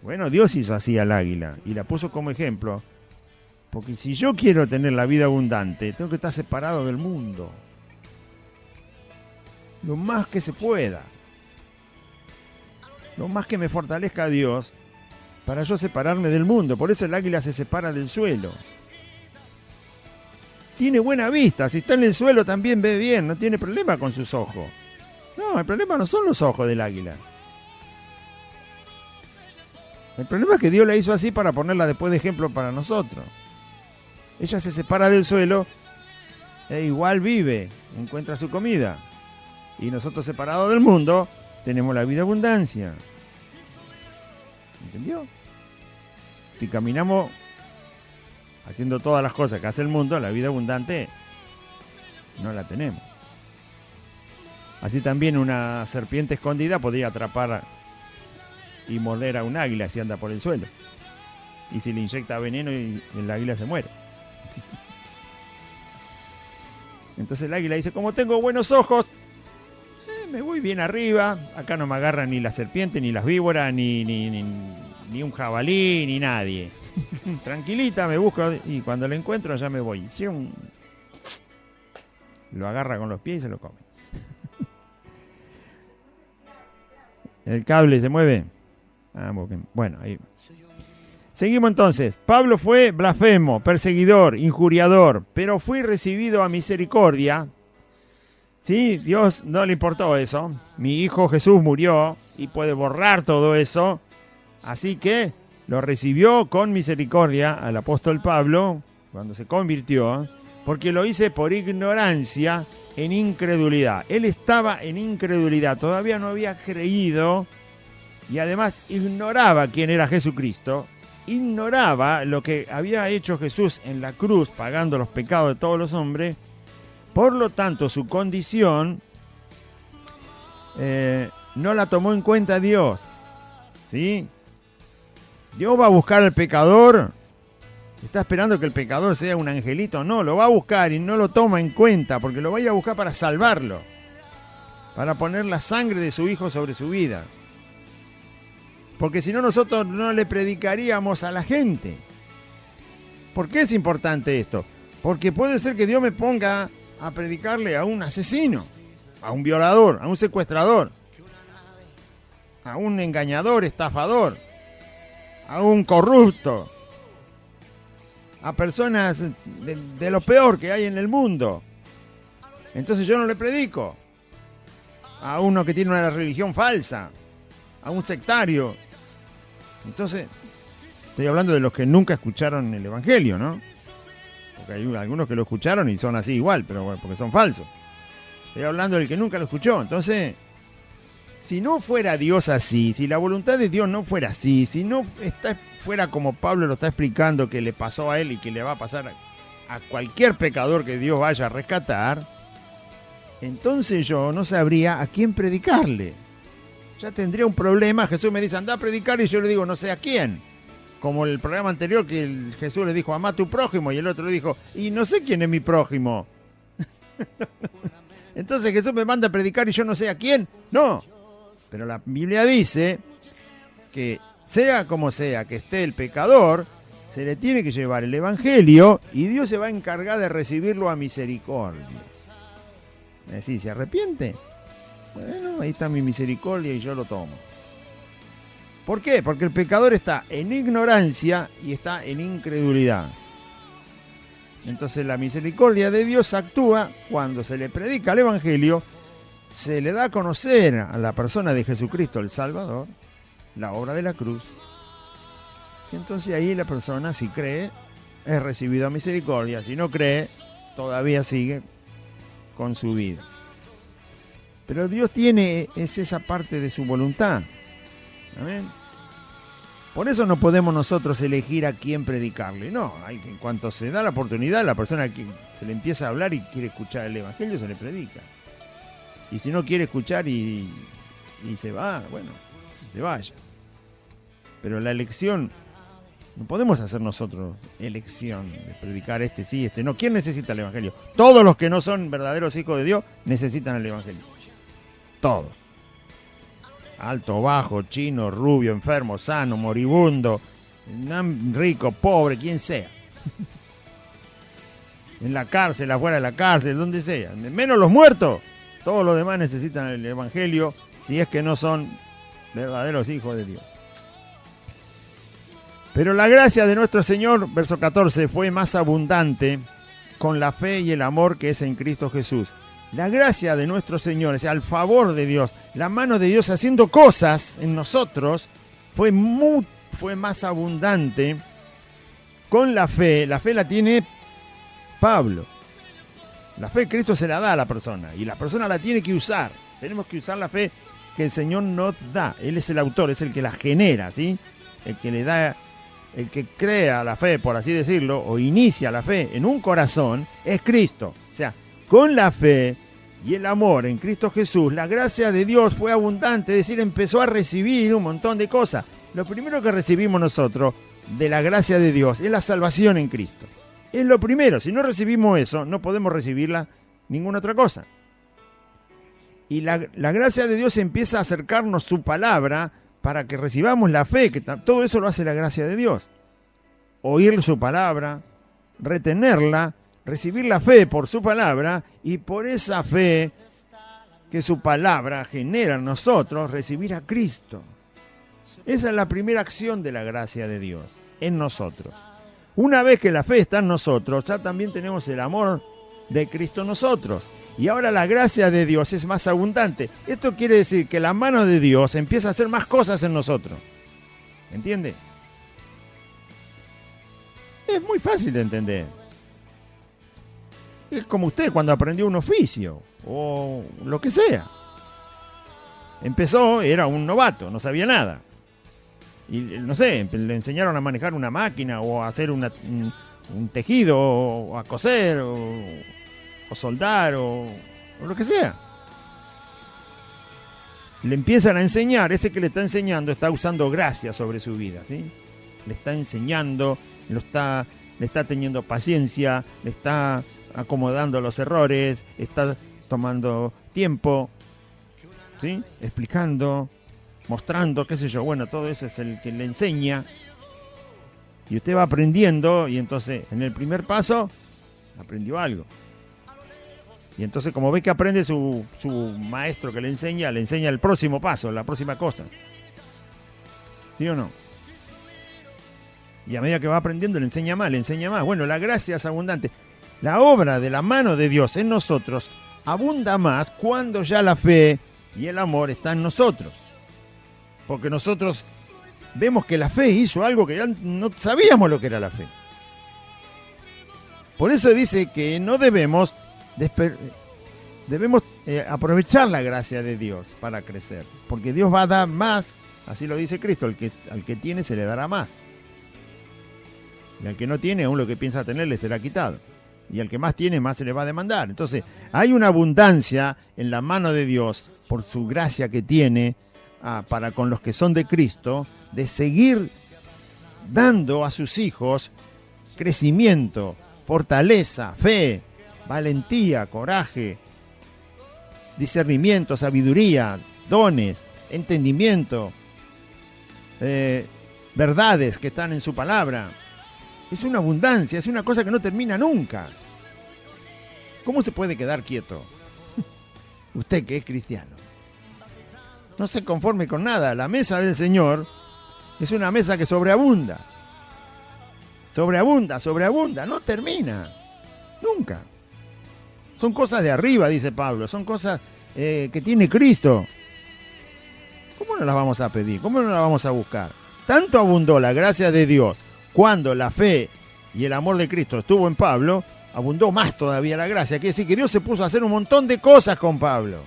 Bueno, Dios hizo así al águila y la puso como ejemplo. Porque si yo quiero tener la vida abundante, tengo que estar separado del mundo. Lo más que se pueda. Lo más que me fortalezca Dios para yo separarme del mundo. Por eso el águila se separa del suelo. Tiene buena vista. Si está en el suelo también ve bien. No tiene problema con sus ojos. No, el problema no son los ojos del águila. El problema es que Dios la hizo así para ponerla después de ejemplo para nosotros. Ella se separa del suelo e igual vive, encuentra su comida. Y nosotros separados del mundo tenemos la vida abundancia. ¿Entendió? Si caminamos haciendo todas las cosas que hace el mundo, la vida abundante no la tenemos. Así también una serpiente escondida podría atrapar y morder a un águila si anda por el suelo. Y si le inyecta veneno y el águila se muere. Entonces el águila dice, como tengo buenos ojos, me voy bien arriba, acá no me agarra ni la serpiente, ni las víboras, ni un jabalí, ni nadie. Tranquilita, me busco y cuando lo encuentro ya me voy. Lo agarra con los pies y se lo come. ¿El cable se mueve? Bueno, ahí. Seguimos entonces. Pablo fue blasfemo, perseguidor, injuriador, pero fue recibido a misericordia. Sí, Dios no le importó eso. Mi hijo Jesús murió y puede borrar todo eso. Así que lo recibió con misericordia al apóstol Pablo cuando se convirtió, porque lo hice por ignorancia, en incredulidad. Él estaba en incredulidad, todavía no había creído y además ignoraba quién era Jesucristo, ignoraba lo que había hecho Jesús en la cruz pagando los pecados de todos los hombres. Por lo tanto, su condición no la tomó en cuenta Dios. ¿Sí? Dios va a buscar al pecador. ¿Está esperando que el pecador sea un angelito? No, lo va a buscar y no lo toma en cuenta porque lo va a ir a buscar para salvarlo. Para poner la sangre de su hijo sobre su vida. Porque si no, nosotros no le predicaríamos a la gente. ¿Por qué es importante esto? Porque puede ser que Dios me ponga a predicarle a un asesino, a un violador, a un secuestrador, a un engañador, estafador, a un corrupto, a personas de lo peor que hay en el mundo. Entonces yo no le predico a uno que tiene una religión falsa, a un sectario. Entonces Estoy hablando de los que nunca escucharon el Evangelio, ¿no? Porque hay algunos que lo escucharon y son así igual, pero bueno, porque son falsos. Estoy hablando del que nunca lo escuchó. Entonces, si no fuera Dios así, si la voluntad de Dios no fuera así, si no fuera como Pablo lo está explicando que le pasó a él y que le va a pasar a cualquier pecador que Dios vaya a rescatar, entonces yo no sabría a quién predicarle. Ya tendría un problema. Jesús me dice, anda a predicar, y yo le digo, no sé a quién. Como el programa anterior que Jesús le dijo, amá a tu prójimo, y el otro le dijo, y no sé quién es mi prójimo. Entonces Jesús me manda a predicar y yo no sé a quién. No, pero la Biblia dice que sea como sea que esté el pecador, se le tiene que llevar el Evangelio y Dios se va a encargar de recibirlo a misericordia. Es decir, ¿se arrepiente? Bueno, ahí está mi misericordia y yo lo tomo. ¿Por qué? Porque el pecador está en ignorancia y está en incredulidad. Entonces la misericordia de Dios actúa cuando se le predica el Evangelio, se le da a conocer a la persona de Jesucristo el Salvador, la obra de la cruz. Y entonces ahí la persona, si cree, es recibido a misericordia. Si no cree, todavía sigue con su vida. Pero Dios es esa parte de su voluntad. ¿Amén? Por eso no podemos nosotros elegir a quién predicarle. No, en cuanto se da la oportunidad, la persona que se le empieza a hablar y quiere escuchar el Evangelio, se le predica. Y si no quiere escuchar y se va, bueno, se vaya. Pero la elección, no podemos hacer nosotros elección de predicar este sí, este no. ¿Quién necesita el Evangelio? Todos los que no son verdaderos hijos de Dios necesitan el Evangelio. Todos. Alto, bajo, chino, rubio, enfermo, sano, moribundo, rico, pobre, quien sea. En la cárcel, afuera de la cárcel, donde sea. Menos los muertos. Todos los demás necesitan el Evangelio si es que no son verdaderos hijos de Dios. Pero la gracia de nuestro Señor, verso 14, fue más abundante con la fe y el amor que es en Cristo Jesús. La gracia de nuestro Señor, o sea, el favor de Dios, la mano de Dios haciendo cosas en nosotros, fue más abundante con la fe. La fe la tiene Pablo. La fe Cristo se la da a la persona y la persona la tiene que usar. Tenemos que usar la fe que el Señor nos da. Él es el autor, es el que la genera, ¿sí? El que le da, el que crea la fe, por así decirlo, o inicia la fe en un corazón, es Cristo. O sea, con la fe y el amor en Cristo Jesús, la gracia de Dios fue abundante, es decir, empezó a recibir un montón de cosas. Lo primero que recibimos nosotros de la gracia de Dios es la salvación en Cristo. Es lo primero. Si no recibimos eso, no podemos recibirla ninguna otra cosa. Y la gracia de Dios empieza a acercarnos su palabra para que recibamos la fe, que todo eso lo hace la gracia de Dios. Oír su palabra, retenerla, recibir la fe por su palabra y por esa fe que su palabra genera en nosotros, recibir a Cristo. Esa es la primera acción de la gracia de Dios en nosotros. Una vez que la fe está en nosotros, ya también tenemos el amor de Cristo en nosotros. Y ahora la gracia de Dios es más abundante. Esto quiere decir que la mano de Dios empieza a hacer más cosas en nosotros. ¿Entiende? Es muy fácil de entender. Es como usted cuando aprendió un oficio o lo que sea. Empezó, era un novato, no sabía nada. Y no sé, le enseñaron a manejar una máquina o a hacer un tejido o a coser o soldar o lo que sea. Le empiezan a enseñar, ese que le está enseñando está usando gracia sobre su vida, ¿sí? Le está enseñando, le está teniendo paciencia, le está acomodando los errores, está tomando tiempo, ¿sí? Explicando, mostrando, qué sé yo. Bueno, todo eso es el que le enseña. Y usted va aprendiendo y entonces en el primer paso aprendió algo. Y entonces como ve que aprende su maestro que le enseña el próximo paso, la próxima cosa. ¿Sí o no? Y a medida que va aprendiendo le enseña más. Bueno, la gracia es abundante. La obra de la mano de Dios en nosotros abunda más cuando ya la fe y el amor están en nosotros. Porque nosotros vemos que la fe hizo algo que ya no sabíamos lo que era la fe. Por eso dice que no debemos aprovechar la gracia de Dios para crecer, porque Dios va a dar más, así lo dice Cristo, al que tiene se le dará más, y al que no tiene, aún lo que piensa tener le será quitado, y al que más tiene, más se le va a demandar. Entonces hay una abundancia en la mano de Dios por su gracia que tiene para con los que son de Cristo, de seguir dando a sus hijos crecimiento, fortaleza, fe, valentía, coraje, discernimiento, sabiduría, dones, entendimiento, verdades que están en su palabra. Es una abundancia, es una cosa que no termina nunca. ¿Cómo se puede quedar quieto? Usted que es cristiano. No se conforme con nada. La mesa del Señor es una mesa que sobreabunda. Sobreabunda, sobreabunda, no termina. Nunca. Son cosas de arriba, dice Pablo. Son cosas que tiene Cristo. ¿Cómo no las vamos a pedir? ¿Cómo no las vamos a buscar? Tanto abundó la gracia de Dios cuando la fe y el amor de Cristo estuvo en Pablo, abundó más todavía la gracia. Quiere decir que Dios se puso a hacer un montón de cosas con Pablo.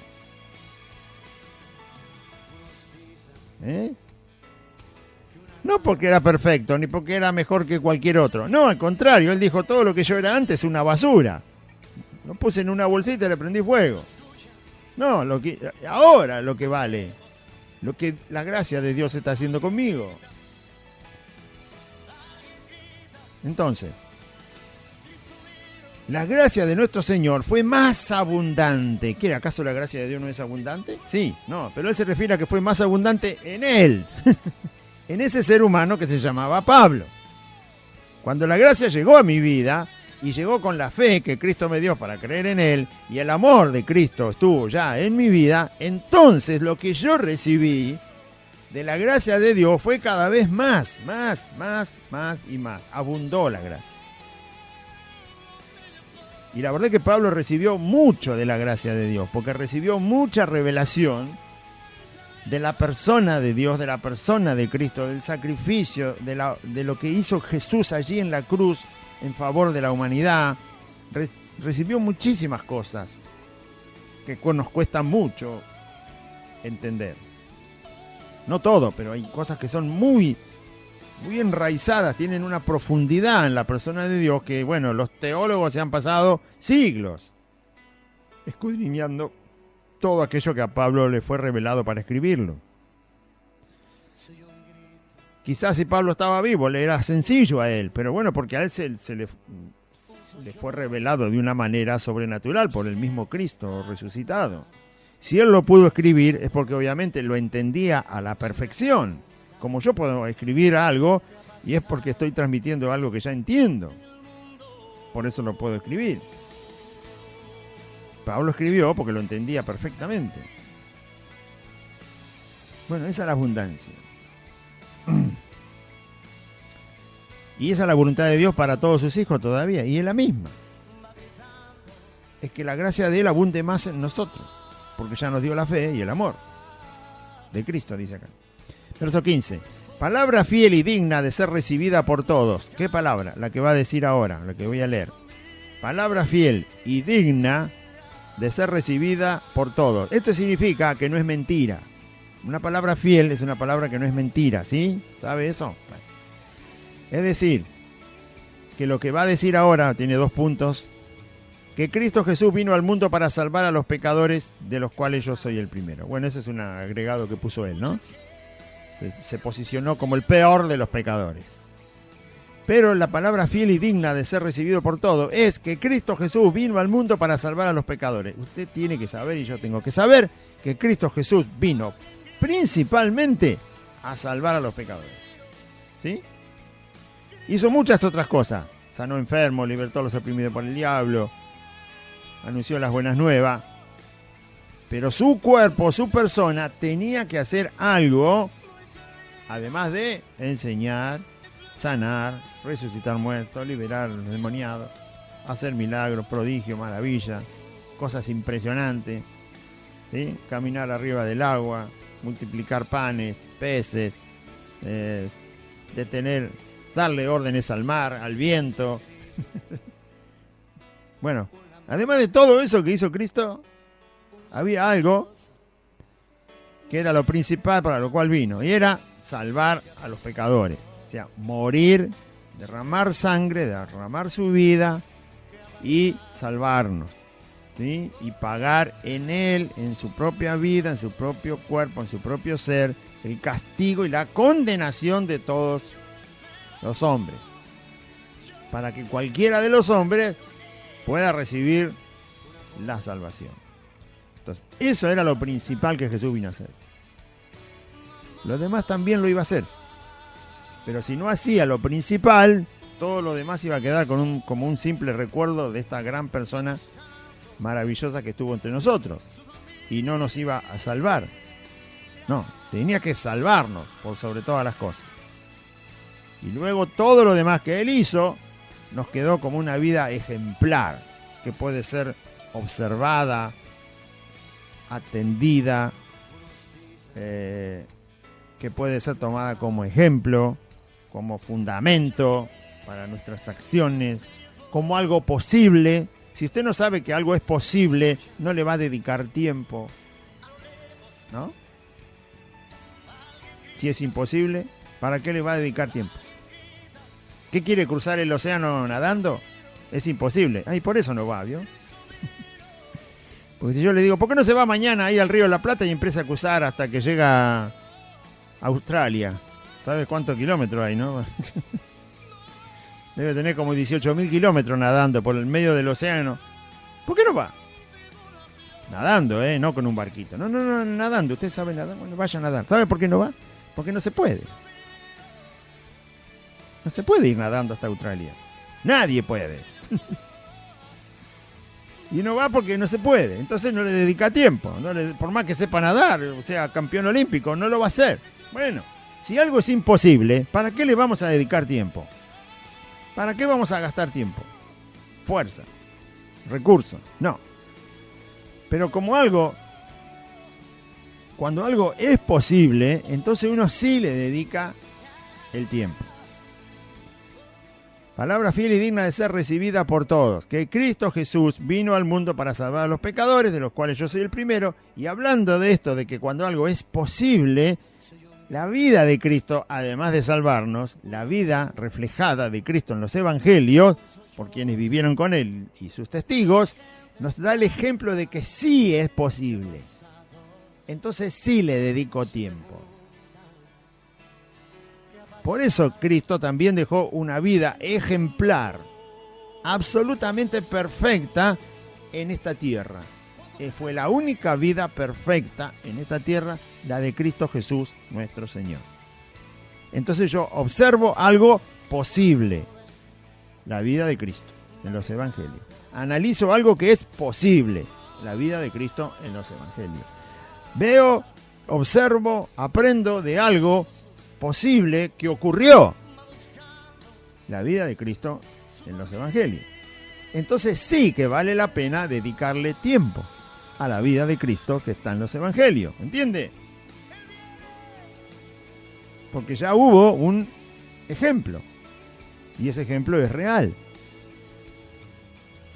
No porque era perfecto, ni porque era mejor que cualquier otro. No, al contrario, él dijo, todo lo que yo era antes es una basura. Lo puse en una bolsita y le prendí fuego. No, ahora lo que vale, lo que la gracia de Dios está haciendo conmigo. Entonces, la gracia de nuestro Señor fue más abundante. ¿Qué? ¿Acaso la gracia de Dios no es abundante? Sí, no, pero él se refiere a que fue más abundante en él, en ese ser humano que se llamaba Pablo. Cuando la gracia llegó a mi vida y llegó con la fe que Cristo me dio para creer en él y el amor de Cristo estuvo ya en mi vida, entonces lo que yo recibí de la gracia de Dios fue cada vez más y más. Abundó la gracia. Y la verdad es que Pablo recibió mucho de la gracia de Dios, porque recibió mucha revelación de la persona de Dios, de la persona de Cristo, del sacrificio, de lo que hizo Jesús allí en la cruz en favor de la humanidad. Recibió muchísimas cosas que nos cuesta mucho entender. No todo, pero hay cosas que son muy enraizadas, tienen una profundidad en la persona de Dios que, bueno, los teólogos se han pasado siglos escudriñando todo aquello que a Pablo le fue revelado para escribirlo. Quizás si Pablo estaba vivo le era sencillo a él, pero bueno, porque a él se le fue revelado de una manera sobrenatural por el mismo Cristo resucitado. Si él lo pudo escribir es porque obviamente lo entendía a la perfección. Como yo puedo escribir algo y es porque estoy transmitiendo algo que ya entiendo. Por eso lo puedo escribir. Pablo escribió porque lo entendía perfectamente. Bueno, esa es la abundancia. Y esa es la voluntad de Dios para todos sus hijos todavía. Y es la misma. Es que la gracia de Él abunde más en nosotros. Porque ya nos dio la fe y el amor de Cristo, dice acá. Verso 15. Palabra fiel y digna de ser recibida por todos. ¿Qué palabra? La que va a decir ahora, la que voy a leer. Palabra fiel y digna de ser recibida por todos. Esto significa que no es mentira. Una palabra fiel es una palabra que no es mentira, ¿sí? ¿Sabe eso? Bueno. Es decir, que lo que va a decir ahora tiene 2 puntos. Que Cristo Jesús vino al mundo para salvar a los pecadores, de los cuales yo soy el primero. Bueno, ese es un agregado que puso él, ¿no? Se posicionó como el peor de los pecadores. Pero la palabra fiel y digna de ser recibido por todos es que Cristo Jesús vino al mundo para salvar a los pecadores. Usted tiene que saber y yo tengo que saber que Cristo Jesús vino principalmente a salvar a los pecadores. ¿Sí? Hizo muchas otras cosas. Sanó enfermos, libertó a los oprimidos por el diablo, anunció las buenas nuevas. Pero su cuerpo, su persona, tenía que hacer algo, además de enseñar, sanar, resucitar muertos, liberar a los demoniados, hacer milagros, prodigios, maravillas, cosas impresionantes, ¿sí? Caminar arriba del agua, multiplicar panes, peces, darle órdenes al mar, al viento. Bueno, además de todo eso que hizo Cristo, había algo que era lo principal para lo cual vino, y era salvar a los pecadores. O sea, morir, derramar sangre, derramar su vida y salvarnos, ¿sí? Y pagar en Él, en su propia vida, en su propio cuerpo, en su propio ser, el castigo y la condenación de todos los hombres, para que cualquiera de los hombres pueda recibir la salvación. Entonces, eso era lo principal que Jesús vino a hacer. Lo demás también lo iba a hacer, pero si no hacía lo principal, todo lo demás iba a quedar como un simple recuerdo de esta gran persona maravillosa que estuvo entre nosotros, y no nos iba a salvar. No, tenía que salvarnos por sobre todas las cosas. Y luego todo lo demás que Él hizo nos quedó como una vida ejemplar, que puede ser observada, atendida, que puede ser tomada como ejemplo, como fundamento para nuestras acciones, como algo posible. Si usted no sabe que algo es posible, no le va a dedicar tiempo, ¿no? Si es imposible, ¿para qué le va a dedicar tiempo? ¿Qué quiere, cruzar el océano nadando? Es imposible. Ay, por eso no va, ¿vio? Porque si yo le digo, ¿por qué no se va mañana ahí al Río de la Plata y empieza a cruzar hasta que llega a Australia? ¿Sabes cuántos kilómetros hay, no? Debe tener como 18.000 kilómetros nadando por el medio del océano. ¿Por qué no va? Nadando, no con un barquito. No, nadando. ¿Usted sabe nadar? Bueno, vaya a nadar. ¿Sabe por qué no va? Porque no se puede. No se puede ir nadando hasta Australia. Nadie puede. Y no va porque no se puede. Entonces no le dedica tiempo. Por más que sepa nadar, o sea, campeón olímpico, no lo va a hacer. Bueno, si algo es imposible, ¿para qué le vamos a dedicar tiempo? ¿Para qué vamos a gastar tiempo? Fuerza, recursos, no. Pero cuando algo es posible, entonces uno sí le dedica el tiempo. Palabra fiel y digna de ser recibida por todos, que Cristo Jesús vino al mundo para salvar a los pecadores, de los cuales yo soy el primero. Y hablando de esto, de que cuando algo es posible, la vida de Cristo, además de salvarnos, la vida reflejada de Cristo en los evangelios, por quienes vivieron con Él y sus testigos, nos da el ejemplo de que sí es posible. Entonces sí le dedico tiempo. Por eso Cristo también dejó una vida ejemplar, absolutamente perfecta en esta tierra. Fue la única vida perfecta en esta tierra, la de Cristo Jesús, nuestro Señor. Entonces yo observo algo posible, la vida de Cristo en los evangelios. Analizo algo que es posible, la vida de Cristo en los evangelios. Veo, observo, aprendo de algo posible que ocurrió, la vida de Cristo en los evangelios. Entonces sí que vale la pena dedicarle tiempo a la vida de Cristo que está en los evangelios, ¿entiende? Porque ya hubo un ejemplo y ese ejemplo es real.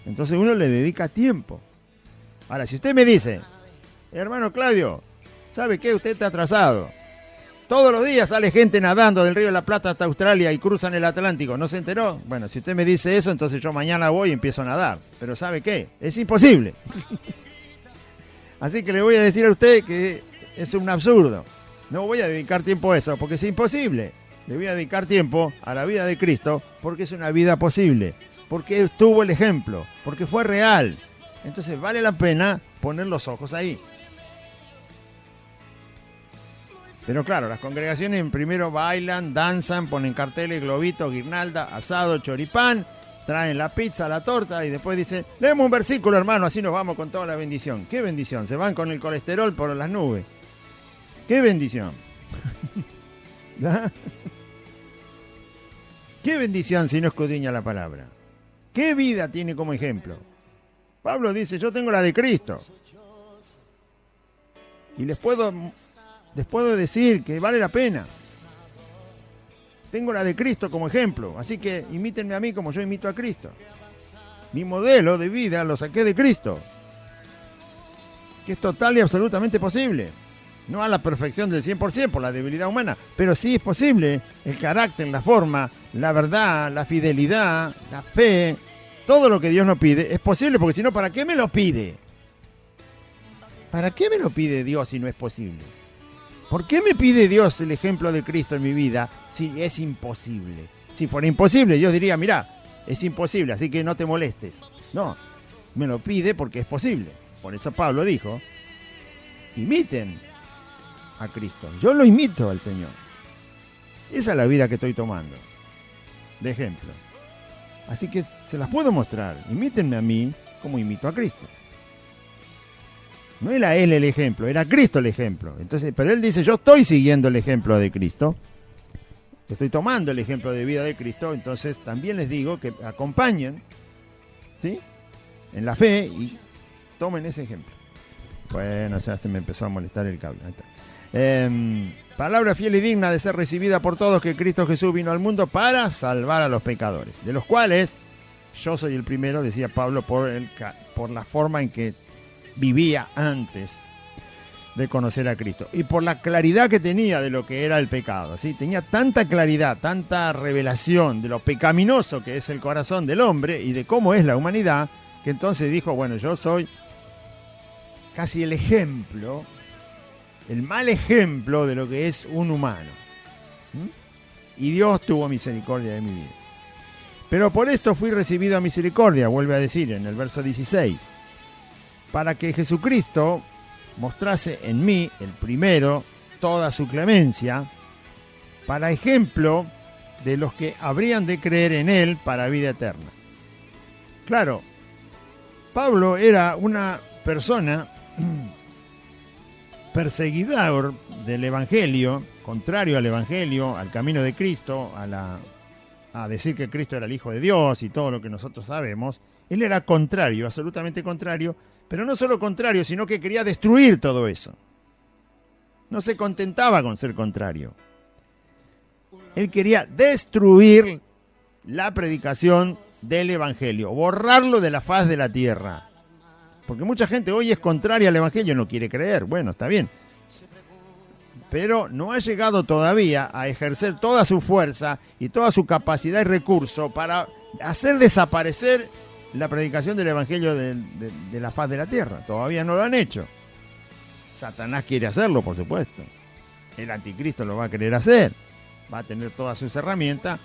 Entonces uno le dedica tiempo. Ahora, si usted me dice, hermano Claudio, ¿sabe qué? Usted está atrasado. Todos los días sale gente nadando del Río de la Plata hasta Australia y cruzan el Atlántico. ¿No se enteró? Bueno, si usted me dice eso, entonces yo mañana voy y empiezo a nadar. Pero ¿sabe qué? Es imposible. Así que le voy a decir a usted que es un absurdo. No voy a dedicar tiempo a eso porque es imposible. Le voy a dedicar tiempo a la vida de Cristo porque es una vida posible. Porque estuvo el ejemplo. Porque fue real. Entonces vale la pena poner los ojos ahí. Pero claro, las congregaciones primero bailan, danzan, ponen carteles, globitos, guirnalda, asado, choripán, traen la pizza, la torta y después dicen, leemos un versículo, hermano, así nos vamos con toda la bendición. ¿Qué bendición? Se van con el colesterol por las nubes. ¿Qué bendición? ¿Ah? ¿Qué bendición si no escudriña la palabra? ¿Qué vida tiene como ejemplo? Pablo dice, yo tengo la de Cristo. Y les puedo decir que vale la pena. tengo la de Cristo como ejemplo, así que imítenme a mí como yo imito a Cristo. Mi modelo de vida lo saqué de Cristo, que es total y absolutamente posible. No a la perfección del 100% por la debilidad humana, pero sí es posible. El carácter, la forma, la verdad, la fidelidad, la fe, todo lo que Dios nos pide es posible, porque si no, ¿para qué me lo pide? ¿Para qué me lo pide Dios si no es posible? ¿Por qué me pide Dios el ejemplo de Cristo en mi vida si es imposible? Si fuera imposible, Dios diría, mirá, es imposible, así que no te molestes. No, me lo pide porque es posible. Por eso Pablo dijo, imiten a Cristo. Yo lo imito al Señor. Esa es la vida que estoy tomando, de ejemplo. Así que se las puedo mostrar. Imítenme a mí como imito a Cristo. No era Él el ejemplo, era Cristo el ejemplo. Entonces, pero Él dice, yo estoy siguiendo el ejemplo de Cristo. Estoy tomando el ejemplo de vida de Cristo. Entonces también les digo que acompañen, ¿sí?, en la fe y tomen ese ejemplo. Bueno, ya se me empezó a molestar el cable. Ahí está. Palabra fiel y digna de ser recibida por todos, que Cristo Jesús vino al mundo para salvar a los pecadores, de los cuales yo soy el primero, decía Pablo, por la forma en que vivía antes de conocer a Cristo y por la claridad que tenía de lo que era el pecado, ¿sí? Tenía tanta claridad, tanta revelación de lo pecaminoso que es el corazón del hombre y de cómo es la humanidad, que entonces dijo, bueno, yo soy casi el ejemplo, el mal ejemplo de lo que es un humano. Y Dios tuvo misericordia de mi vida. Pero por esto fui recibido a misericordia, vuelve a decir en el verso 16, para que Jesucristo mostrase en mí, el primero, toda su clemencia, para ejemplo de los que habrían de creer en Él para vida eterna. Claro, Pablo era una persona perseguidor del Evangelio, contrario al Evangelio, al camino de Cristo, a decir que Cristo era el Hijo de Dios y todo lo que nosotros sabemos. Él era contrario, absolutamente contrario, pero no solo contrario, sino que quería destruir todo eso. No se contentaba con ser contrario. Él quería destruir la predicación del Evangelio, borrarlo de la faz de la tierra. Porque mucha gente hoy es contraria al Evangelio, no quiere creer. Bueno, está bien. Pero no ha llegado todavía a ejercer toda su fuerza y toda su capacidad y recurso para hacer desaparecer la predicación del Evangelio de la faz de la tierra. Todavía no lo han hecho. Satanás quiere hacerlo, por supuesto. El anticristo lo va a querer hacer. Va a tener todas sus herramientas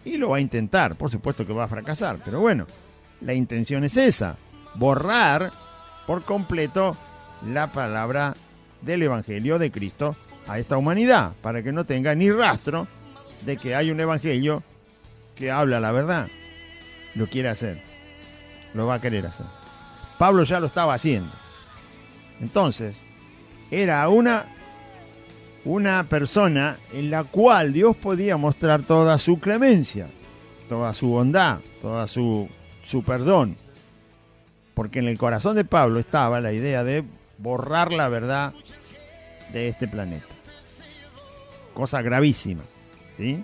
y lo va a intentar. Por supuesto que va a fracasar. Pero bueno, la intención es esa. Borrar por completo la palabra del Evangelio de Cristo a esta humanidad, para que no tenga ni rastro de que hay un Evangelio que habla la verdad. Lo quiere hacer, lo va a querer hacer. Pablo ya lo estaba haciendo. Entonces, era una persona en la cual Dios podía mostrar toda su clemencia, toda su bondad, toda su perdón. Porque en el corazón de Pablo estaba la idea de borrar la verdad de este planeta. Cosa gravísima, ¿sí?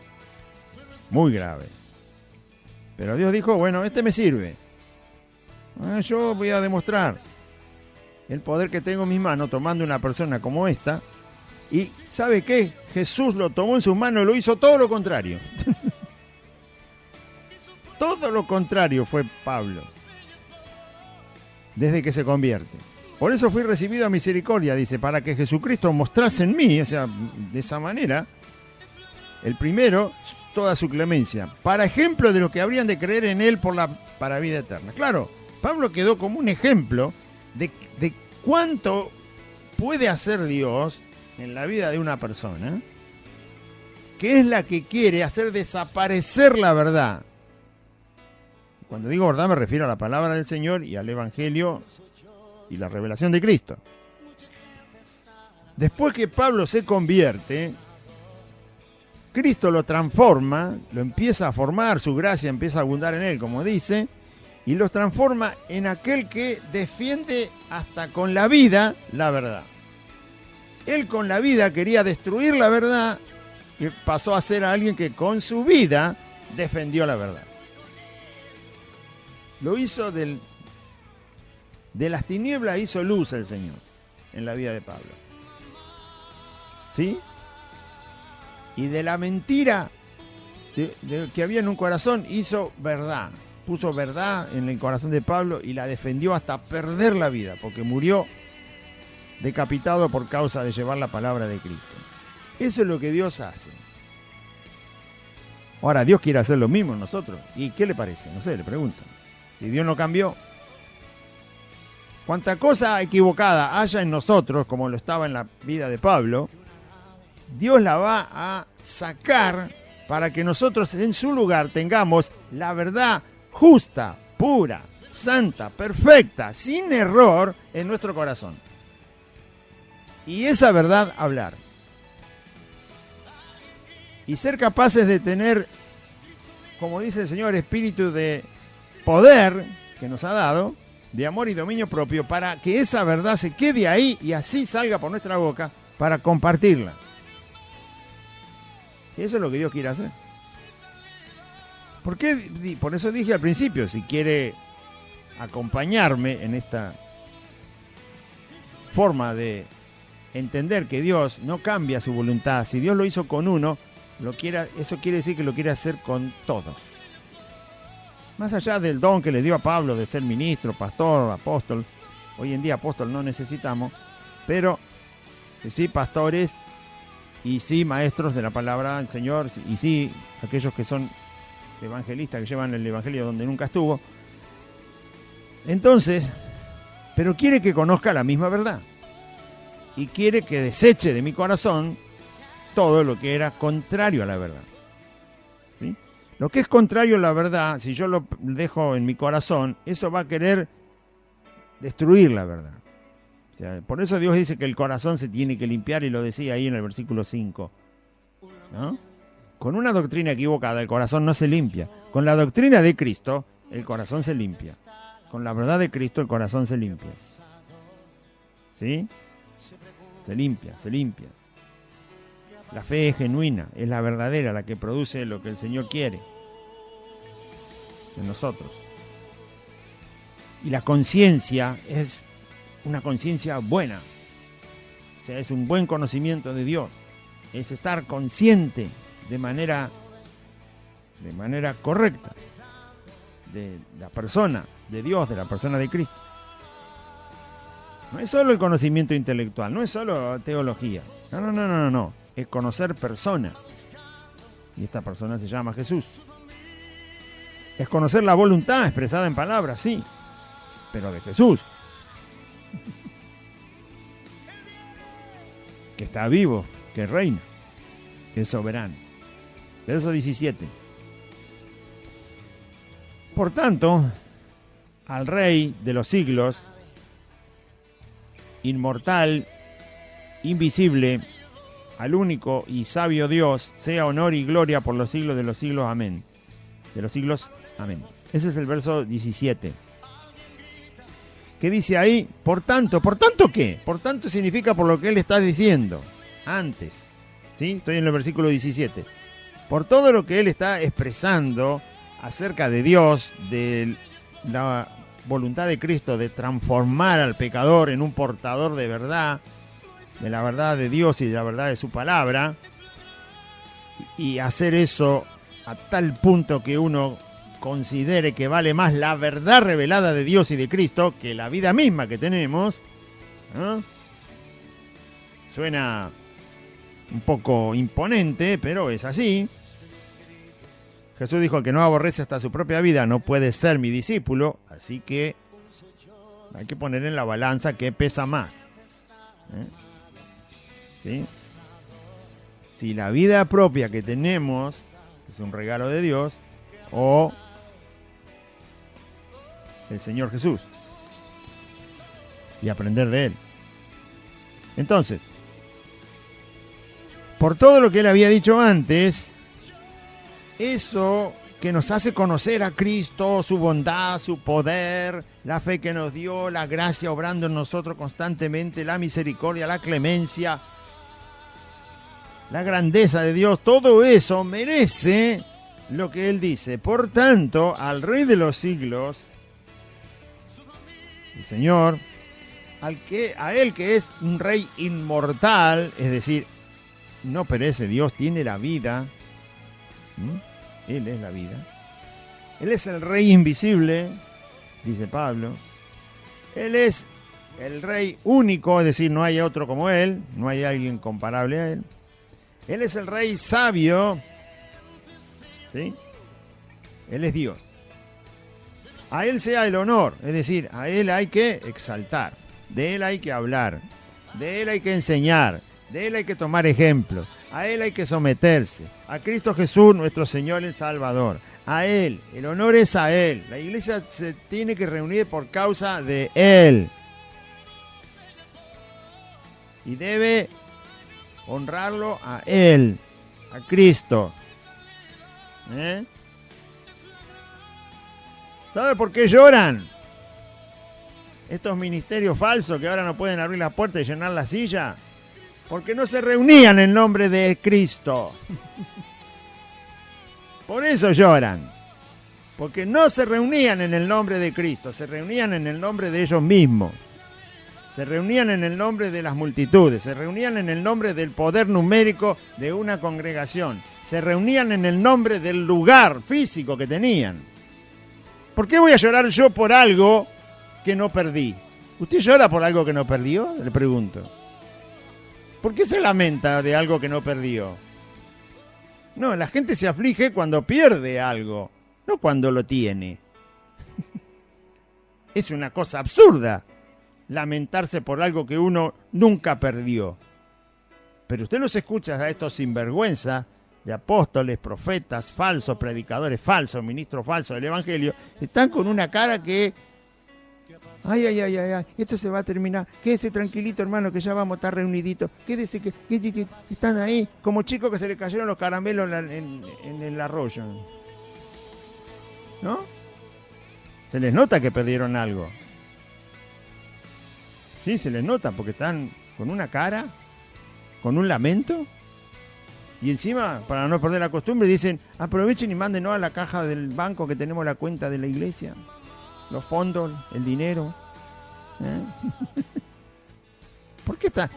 Muy grave. Pero Dios dijo, bueno, este me sirve. Yo voy a demostrar el poder que tengo en mis manos tomando una persona como esta. Y ¿sabe qué? Jesús lo tomó en sus manos y lo hizo todo lo contrario. Todo lo contrario fue Pablo. Desde que se convierte. Por eso fui recibido a misericordia, dice, para que Jesucristo mostrase en mí, o sea, de esa manera, el primero, toda su clemencia, para ejemplo de los que habrían de creer en Él para vida eterna. Claro, Pablo quedó como un ejemplo de cuánto puede hacer Dios en la vida de una persona, que es la que quiere hacer desaparecer la verdad. Cuando digo verdad me refiero a la palabra del Señor y al Evangelio y la revelación de Cristo. Después que Pablo se convierte, Cristo lo transforma, lo empieza a formar, su gracia empieza a abundar en él, como dice, y lo transforma en aquel que defiende hasta con la vida la verdad. Él con la vida quería destruir la verdad y pasó a ser alguien que con su vida defendió la verdad. Lo hizo de las tinieblas, hizo luz el Señor en la vida de Pablo. ¿Sí? Y de la mentira que había en un corazón, hizo verdad. Puso verdad en el corazón de Pablo y la defendió hasta perder la vida, porque murió decapitado por causa de llevar la palabra de Cristo. Eso es lo que Dios hace. Ahora, Dios quiere hacer lo mismo en nosotros. ¿Y qué le parece? No sé, le pregunto. Si Dios no cambió, cuanta cosa equivocada haya en nosotros, como lo estaba en la vida de Pablo, Dios la va a sacar para que nosotros en su lugar tengamos la verdad justa, pura, santa, perfecta, sin error en nuestro corazón. Y esa verdad hablar. Y ser capaces de tener, como dice el Señor, espíritu de poder que nos ha dado, de amor y dominio propio, para que esa verdad se quede ahí y así salga por nuestra boca para compartirla. Y eso es lo que Dios quiere hacer. Por eso dije al principio, si quiere acompañarme en esta forma de entender que Dios no cambia su voluntad, si Dios lo hizo con uno, eso quiere decir que lo quiere hacer con todos. Más allá del don que le dio a Pablo de ser ministro, pastor, apóstol, hoy en día apóstol no necesitamos, pero sí pastores y sí maestros de la palabra del Señor, y sí aquellos que son evangelistas, que llevan el evangelio donde nunca estuvo. Entonces, pero quiere que conozca la misma verdad y quiere que deseche de mi corazón todo lo que era contrario a la verdad. ¿Sí? Lo que es contrario a la verdad, si yo lo dejo en mi corazón, eso va a querer destruir la verdad. O sea, por eso Dios dice que el corazón se tiene que limpiar, y lo decía ahí en el versículo 5, ¿no? Con una doctrina equivocada el corazón no se limpia. Con la doctrina de Cristo el corazón se limpia. Con la verdad de Cristo el corazón se limpia. ¿Sí? Se limpia, se limpia. La fe es genuina, es la verdadera, la que produce lo que el Señor quiere en nosotros. Y la conciencia es una conciencia buena. O sea, es un buen conocimiento de Dios. Es estar consciente de manera correcta de la persona de Dios, de la persona de Cristo. No es solo el conocimiento intelectual, no es solo teología. No. Es conocer persona. Y esta persona se llama Jesús. Es conocer la voluntad expresada en palabras, sí, pero de Jesús, que está vivo, que reina, que es soberano. Verso 17. Por tanto, al Rey de los siglos, inmortal, invisible, al único y sabio Dios, sea honor y gloria por los siglos de los siglos. Amén. De los siglos. Amén. Ese es el verso 17. ¿Qué dice ahí? Por tanto ¿qué? Por tanto significa por lo que él está diciendo antes. ¿Sí? Estoy en el versículo 17. Por todo lo que él está expresando acerca de Dios, de la voluntad de Cristo de transformar al pecador en un portador de verdad, de la verdad de Dios y de la verdad de su palabra, y hacer eso a tal punto que uno considere que vale más la verdad revelada de Dios y de Cristo que la vida misma que tenemos, ¿no? Suena un poco imponente, pero es así. Jesús dijo: el que no aborrece hasta su propia vida no puede ser mi discípulo, así que hay que poner en la balanza qué pesa más. ¿Sí? Si la vida propia que tenemos es un regalo de Dios, o el Señor Jesús, y aprender de Él. Entonces, por todo lo que Él había dicho antes, eso que nos hace conocer a Cristo, su bondad, su poder, la fe que nos dio, la gracia obrando en nosotros constantemente, la misericordia, la clemencia, la grandeza de Dios, todo eso merece lo que Él dice. Por tanto, al Rey de los siglos, el Señor, a Él que es un Rey inmortal, es decir, no perece, Dios tiene la vida, Él es la vida, Él es el Rey invisible, dice Pablo, Él es el Rey único, es decir, no hay otro como Él, no hay alguien comparable a Él, Él es el Rey sabio, ¿sí? Él es Dios. A Él sea el honor, es decir, a Él hay que exaltar, de Él hay que hablar, de Él hay que enseñar, de Él hay que tomar ejemplo, a Él hay que someterse, a Cristo Jesús, nuestro Señor y Salvador, a Él, el honor es a Él, la iglesia se tiene que reunir por causa de Él y debe honrarlo a Él, a Cristo. ¿Sabe por qué lloran? Estos ministerios falsos que ahora no pueden abrir la puerta y llenar la silla, porque no se reunían en nombre de Cristo. Por eso lloran, porque no se reunían en el nombre de Cristo, se reunían en el nombre de ellos mismos, se reunían en el nombre de las multitudes, se reunían en el nombre del poder numérico de una congregación, se reunían en el nombre del lugar físico que tenían. ¿Por qué voy a llorar yo por algo que no perdí? ¿Usted llora por algo que no perdió? Le pregunto. ¿Por qué se lamenta de algo que no perdió? No, la gente se aflige cuando pierde algo, no cuando lo tiene. Es una cosa absurda lamentarse por algo que uno nunca perdió. Pero usted los escucha a estos sinvergüenzas de apóstoles, profetas, falsos, predicadores falsos, ministros falsos del Evangelio, están con una cara que ay, esto se va a terminar, quédese tranquilito hermano que ya vamos a estar reuniditos, quédese que están ahí como chicos que se le cayeron los caramelos en el arroyo, ¿no? Se les nota que perdieron algo, sí, se les nota porque están con una cara, con un lamento. Y encima, para no perder la costumbre, dicen, aprovechen y mándenos a la caja del banco que tenemos la cuenta de la iglesia, los fondos, el dinero. ¿Por qué está?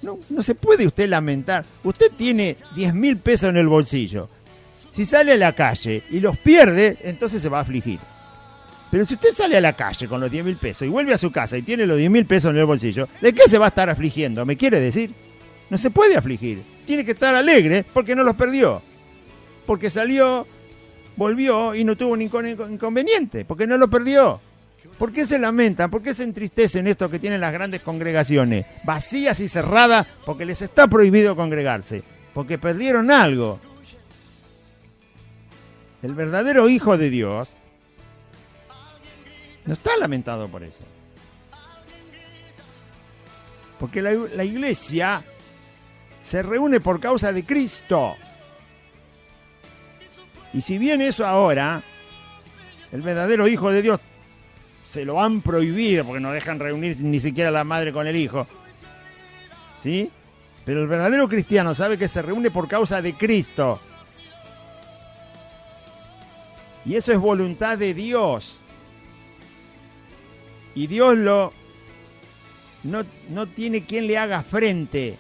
No se puede usted lamentar. Usted tiene 10.000 pesos en el bolsillo. Si sale a la calle y los pierde, entonces se va a afligir. Pero si usted sale a la calle con los 10.000 pesos y vuelve a su casa y tiene los 10.000 pesos en el bolsillo, ¿de qué se va a estar afligiendo? ¿Me quiere decir? No se puede afligir. Tiene que estar alegre porque no los perdió. Porque salió, volvió y no tuvo ningún inconveniente. Porque no lo perdió. ¿Por qué se lamentan? ¿Por qué se entristecen estos que tienen las grandes congregaciones? Vacías y cerradas porque les está prohibido congregarse. Porque perdieron algo. El verdadero Hijo de Dios no está lamentado por eso. Porque la iglesia se reúne por causa de Cristo. Y si bien eso ahora, el verdadero Hijo de Dios, se lo han prohibido porque no dejan reunir ni siquiera la madre con el hijo, ¿sí? Pero el verdadero cristiano sabe que se reúne por causa de Cristo. Y eso es voluntad de Dios. Y Dios no tiene quien le haga frente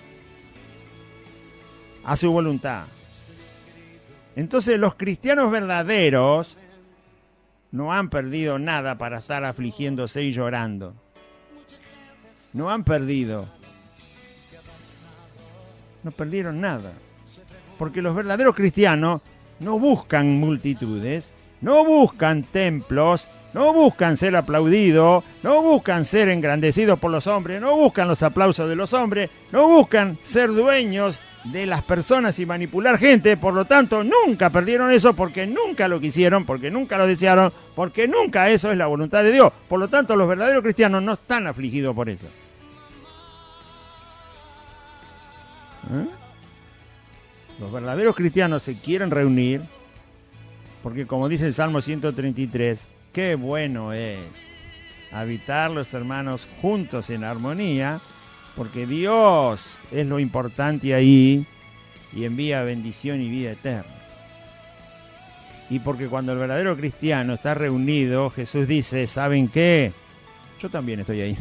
a su voluntad. Entonces los cristianos verdaderos no han perdido nada para estar afligiéndose y llorando. No han perdido. No perdieron nada. Porque los verdaderos cristianos no buscan multitudes, no buscan templos, no buscan ser aplaudidos, no buscan ser engrandecidos por los hombres, no buscan los aplausos de los hombres, no buscan ser dueños de las personas y manipular gente. Por lo tanto, nunca perdieron eso porque nunca lo quisieron, porque nunca lo desearon, porque nunca eso es la voluntad de Dios. Por lo tanto, los verdaderos cristianos no están afligidos por eso. Los verdaderos cristianos se quieren reunir porque, como dice el Salmo 133, qué bueno es habitar los hermanos juntos en armonía, porque Dios es lo importante ahí y envía bendición y vida eterna. Y porque cuando el verdadero cristiano está reunido, Jesús dice, ¿saben qué? Yo también estoy ahí.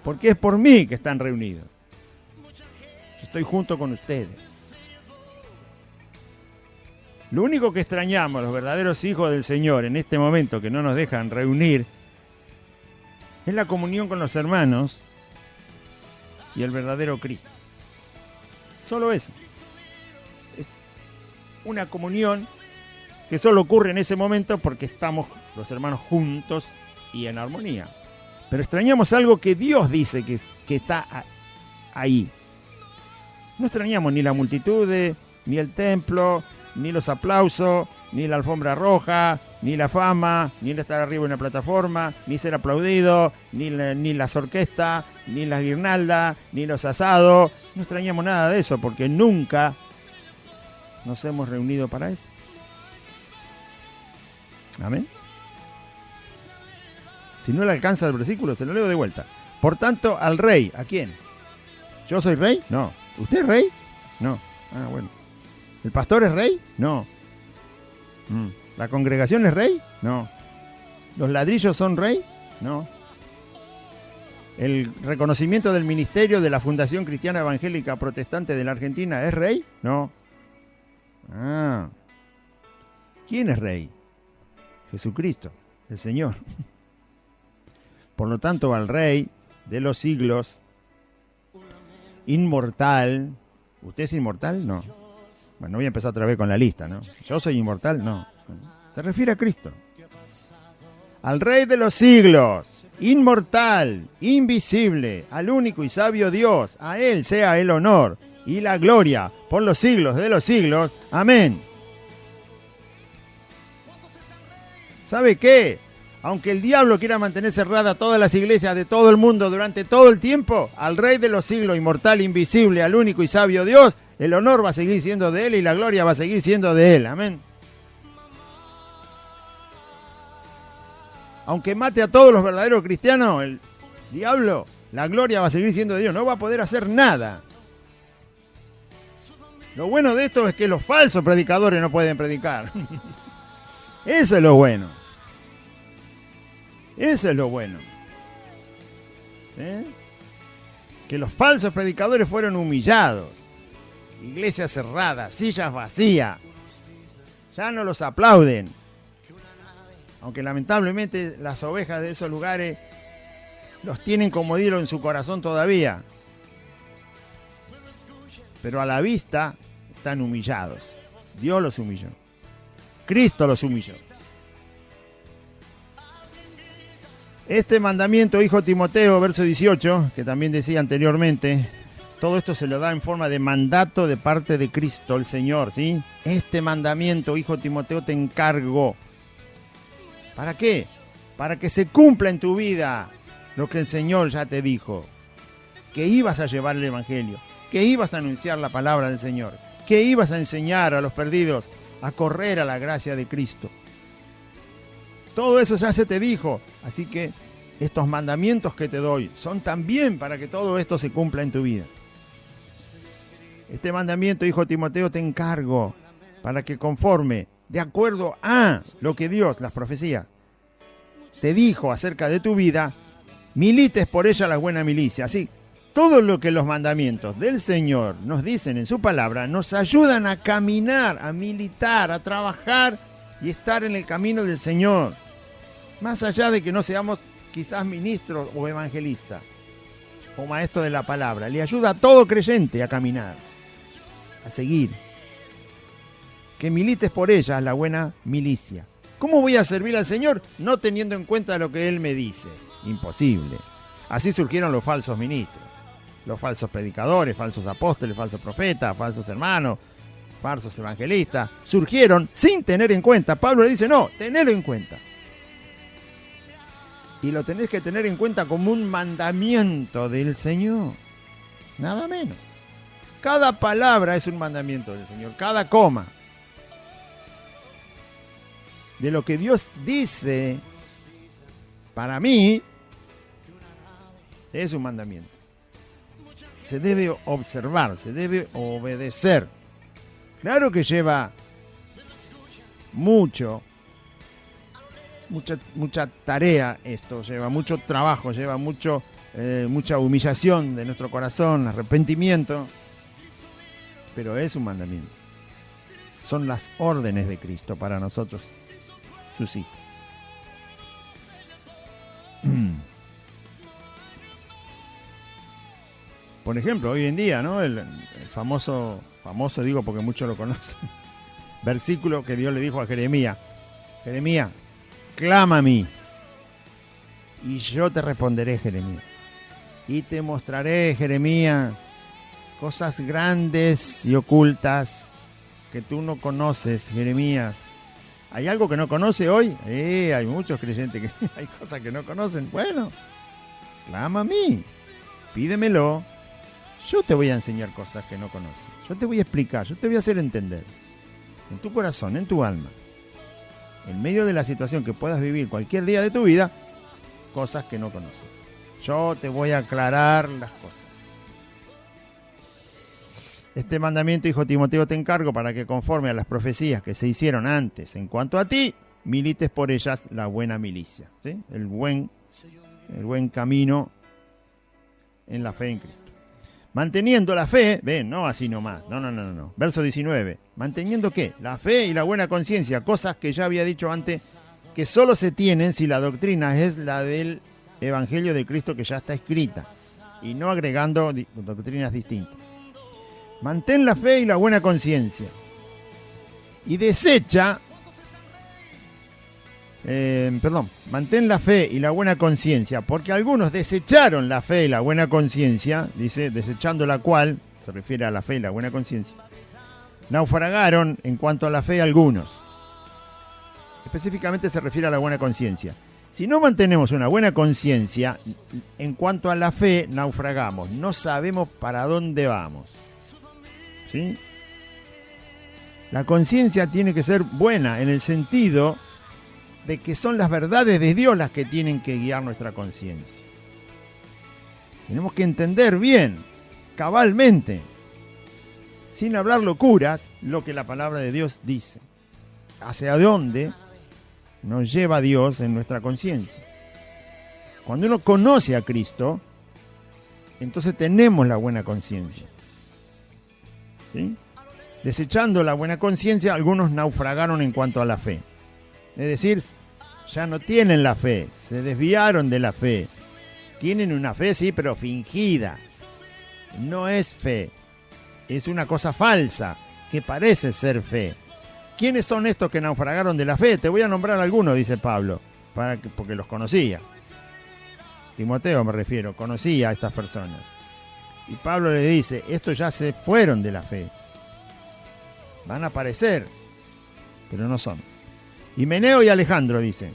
Porque es por mí que están reunidos. Estoy junto con ustedes. Lo único que extrañamos los verdaderos hijos del Señor en este momento que no nos dejan reunir es la comunión con los hermanos y el verdadero Cristo. Solo eso. Es una comunión que solo ocurre en ese momento porque estamos los hermanos juntos y en armonía. Pero extrañamos algo que Dios dice que está ahí. No extrañamos ni la multitud, ni el templo, ni los aplausos, ni la alfombra roja, ni la fama, ni el estar arriba en la plataforma, ni ser aplaudido, ni las orquestas, ni las guirnaldas, ni los asados. No extrañamos nada de eso porque nunca nos hemos reunido para eso. Amén. Si no le alcanza el versículo, se lo leo de vuelta. Por tanto, al rey, ¿a quién? ¿Yo soy rey? No. ¿Usted es rey? No. Ah, bueno. ¿El pastor es rey? No. ¿La congregación es rey? No. ¿Los ladrillos son rey? No. ¿El reconocimiento del ministerio de la Fundación Cristiana Evangélica Protestante de la Argentina es rey? No. Ah. ¿Quién es rey? Jesucristo, el Señor. Por lo tanto, al Rey de los siglos, inmortal. ¿Usted es inmortal? No. Bueno, no voy a empezar otra vez con la lista, ¿no? ¿Yo soy inmortal? No. Se refiere a Cristo. Al Rey de los siglos, inmortal, invisible, al único y sabio Dios, a Él sea el honor y la gloria por los siglos de los siglos. Amén. ¿Sabe qué? Aunque el diablo quiera mantener cerradas todas las iglesias de todo el mundo durante todo el tiempo, al Rey de los siglos, inmortal, invisible, al único y sabio Dios, el honor va a seguir siendo de Él y la gloria va a seguir siendo de Él. Amén. Aunque mate a todos los verdaderos cristianos, el diablo, la gloria va a seguir siendo de Dios. No va a poder hacer nada. Lo bueno de esto es que los falsos predicadores no pueden predicar. Eso es lo bueno. Eso es lo bueno. Que los falsos predicadores fueron humillados. Iglesias cerradas, sillas vacías. Ya no los aplauden. Aunque lamentablemente las ovejas de esos lugares los tienen como ídolo en su corazón todavía. Pero a la vista están humillados. Dios los humilló. Cristo los humilló. Este mandamiento, hijo Timoteo, verso 18, que también decía anteriormente, todo esto se lo da en forma de mandato de parte de Cristo, el Señor, ¿sí? Este mandamiento, hijo Timoteo, te encargo. ¿Para qué? Para que se cumpla en tu vida lo que el Señor ya te dijo. Que ibas a llevar el Evangelio, que ibas a anunciar la palabra del Señor, que ibas a enseñar a los perdidos a correr a la gracia de Cristo. Todo eso ya se te dijo, así que estos mandamientos que te doy son también para que todo esto se cumpla en tu vida. Este mandamiento, hijo Timoteo, te encargo para que conforme, de acuerdo a lo que Dios, las profecías, te dijo acerca de tu vida, milites por ella la buena milicia. Así, todo lo que los mandamientos del Señor nos dicen en su palabra, nos ayudan a caminar, a militar, a trabajar y estar en el camino del Señor. Más allá de que no seamos quizás ministros o evangelistas o maestros de la palabra, le ayuda a todo creyente a caminar, a seguir. Que milites por ella la buena milicia. ¿Cómo voy a servir al Señor no teniendo en cuenta lo que Él me dice? Imposible. Así surgieron los falsos ministros, los falsos predicadores, falsos apóstoles, falsos profetas, falsos hermanos, falsos evangelistas. Surgieron sin tener en cuenta. Pablo le dice, no, tenelo en cuenta. Y lo tenés que tener en cuenta como un mandamiento del Señor. Nada menos. Cada palabra es un mandamiento del Señor. Cada coma. De lo que Dios dice, para mí, es un mandamiento. se debe observar, se debe obedecer. Claro que lleva mucha tarea esto, lleva mucho trabajo, lleva mucha humillación de nuestro corazón, arrepentimiento, pero es un mandamiento. Son las órdenes de Cristo para nosotros, sus hijos. Por ejemplo, hoy en día, ¿no? El famoso digo porque muchos lo conocen, versículo que Dios le dijo a Jeremías: Jeremías, clama a mí y yo te responderé, Jeremías, y te mostraré, Jeremías, cosas grandes y ocultas que tú no conoces, Jeremías. ¿Hay algo que no conoce hoy? Hay muchos creyentes que hay cosas que no conocen. Bueno, clama a mí, pídemelo. Yo te voy a enseñar cosas que no conoces. Yo te voy a explicar, yo te voy a hacer entender. En tu corazón, en tu alma, en medio de la situación que puedas vivir cualquier día de tu vida, cosas que no conoces. Yo te voy a aclarar las cosas. Este mandamiento, hijo Timoteo, te encargo para que conforme a las profecías que se hicieron antes en cuanto a ti, milites por ellas la buena milicia, ¿sí? El buen camino en la fe en Cristo. Manteniendo la fe, ven, no así nomás, no. Verso 19, ¿manteniendo qué? La fe y la buena conciencia, cosas que ya había dicho antes, que solo se tienen si la doctrina es la del Evangelio de Cristo que ya está escrita, y no agregando doctrinas distintas. Mantén la fe y la buena conciencia, y mantén la fe y la buena conciencia, porque algunos desecharon la fe y la buena conciencia, dice, desechando la cual, se refiere a la fe y la buena conciencia, naufragaron en cuanto a la fe algunos. Específicamente se refiere a la buena conciencia. Si no mantenemos una buena conciencia, en cuanto a la fe, naufragamos, no sabemos para dónde vamos. ¿Sí? La conciencia tiene que ser buena en el sentido de que son las verdades de Dios las que tienen que guiar nuestra conciencia. Tenemos que entender bien, cabalmente, sin hablar locuras, lo que la palabra de Dios dice. Hacia dónde nos lleva Dios en nuestra conciencia. Cuando uno conoce a Cristo, entonces tenemos la buena conciencia. ¿Sí? Desechando la buena conciencia, algunos naufragaron en cuanto a la fe. Es decir, ya no tienen la fe, se desviaron de la fe. Tienen una fe, sí, pero fingida. No es fe, es una cosa falsa que parece ser fe. ¿Quiénes son estos que naufragaron de la fe? Te voy a nombrar algunos, dice Pablo, porque los conocía. Timoteo me refiero, conocía a estas personas. Y Pablo le dice, estos ya se fueron de la fe. Van a aparecer, pero no son. Himeneo y Alejandro, dice.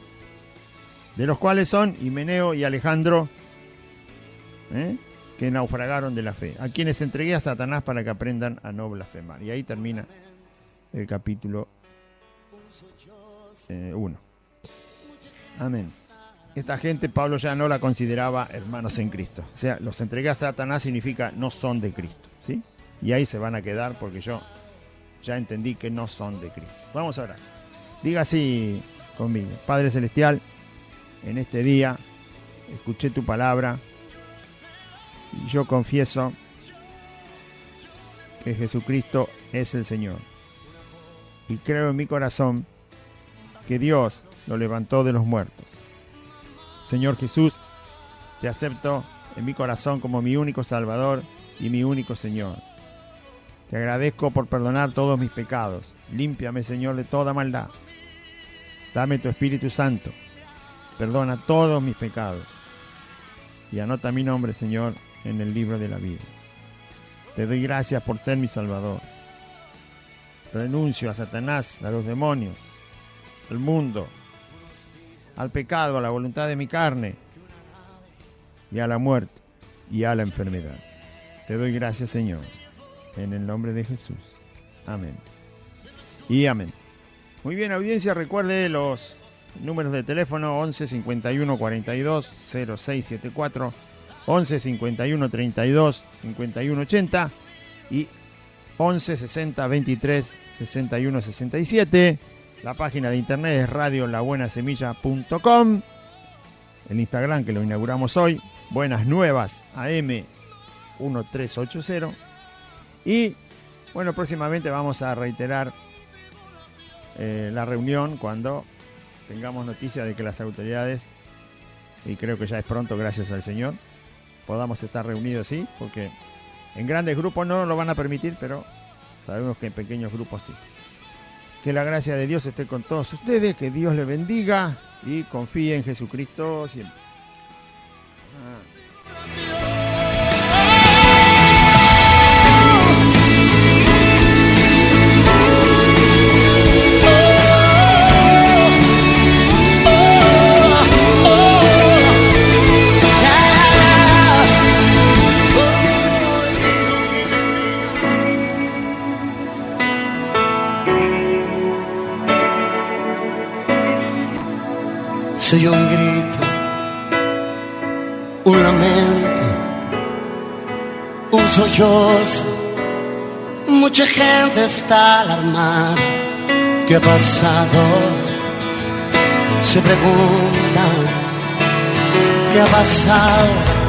De los cuales son Himeneo y Alejandro, que naufragaron de la fe. A quienes entregué a Satanás para que aprendan a no blasfemar. Y ahí termina el capítulo 1. Amén. Esta gente Pablo ya no la consideraba hermanos en Cristo. O sea, los entregué a Satanás significa no son de Cristo, ¿sí? Y ahí se van a quedar porque yo ya entendí que no son de Cristo. Vamos a orar. Diga así conmigo. Padre Celestial, en este día escuché tu palabra y yo confieso que Jesucristo es el Señor. Y creo en mi corazón que Dios lo levantó de los muertos. Señor Jesús, te acepto en mi corazón como mi único Salvador y mi único Señor. Te agradezco por perdonar todos mis pecados. Límpiame, Señor, de toda maldad. Dame tu Espíritu Santo. Perdona todos mis pecados. Y anota mi nombre, Señor, en el libro de la vida. Te doy gracias por ser mi Salvador. Renuncio a Satanás, a los demonios, al mundo, al pecado, a la voluntad de mi carne y a la muerte y a la enfermedad. Te doy gracias, Señor, en el nombre de Jesús. Amén. Y amén. Muy bien, audiencia, recuerde los números de teléfono 11 51 42 0674 11 51 32 51 80 y 11 60 23 61 67. La página de internet es radiolabuenasemilla.com. El Instagram, que lo inauguramos hoy, Buenas Nuevas AM 1380. Y bueno, próximamente vamos a reiterar la reunión cuando tengamos noticia de que las autoridades, y creo que ya es pronto, gracias al Señor, podamos estar reunidos, sí, porque en grandes grupos no lo van a permitir, pero sabemos que en pequeños grupos sí. Que la gracia de Dios esté con todos ustedes, que Dios les bendiga y confíe en Jesucristo siempre. Soy un grito, un lamento, un sollozo. Mucha gente está alarmada. ¿Qué ha pasado? Se preguntan. ¿Qué ha pasado?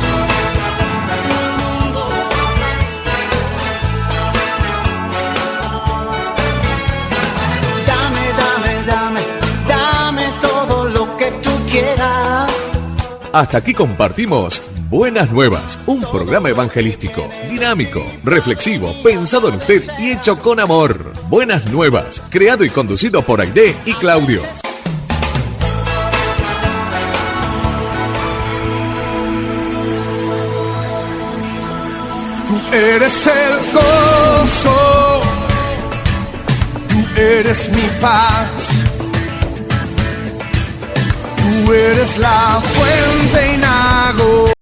Hasta aquí compartimos Buenas Nuevas, un programa evangelístico, dinámico, reflexivo, pensado en usted y hecho con amor. Buenas Nuevas, creado y conducido por Aide y Claudio. Tú eres el gozo, tú eres mi paz. Tú eres la fuente inagotable.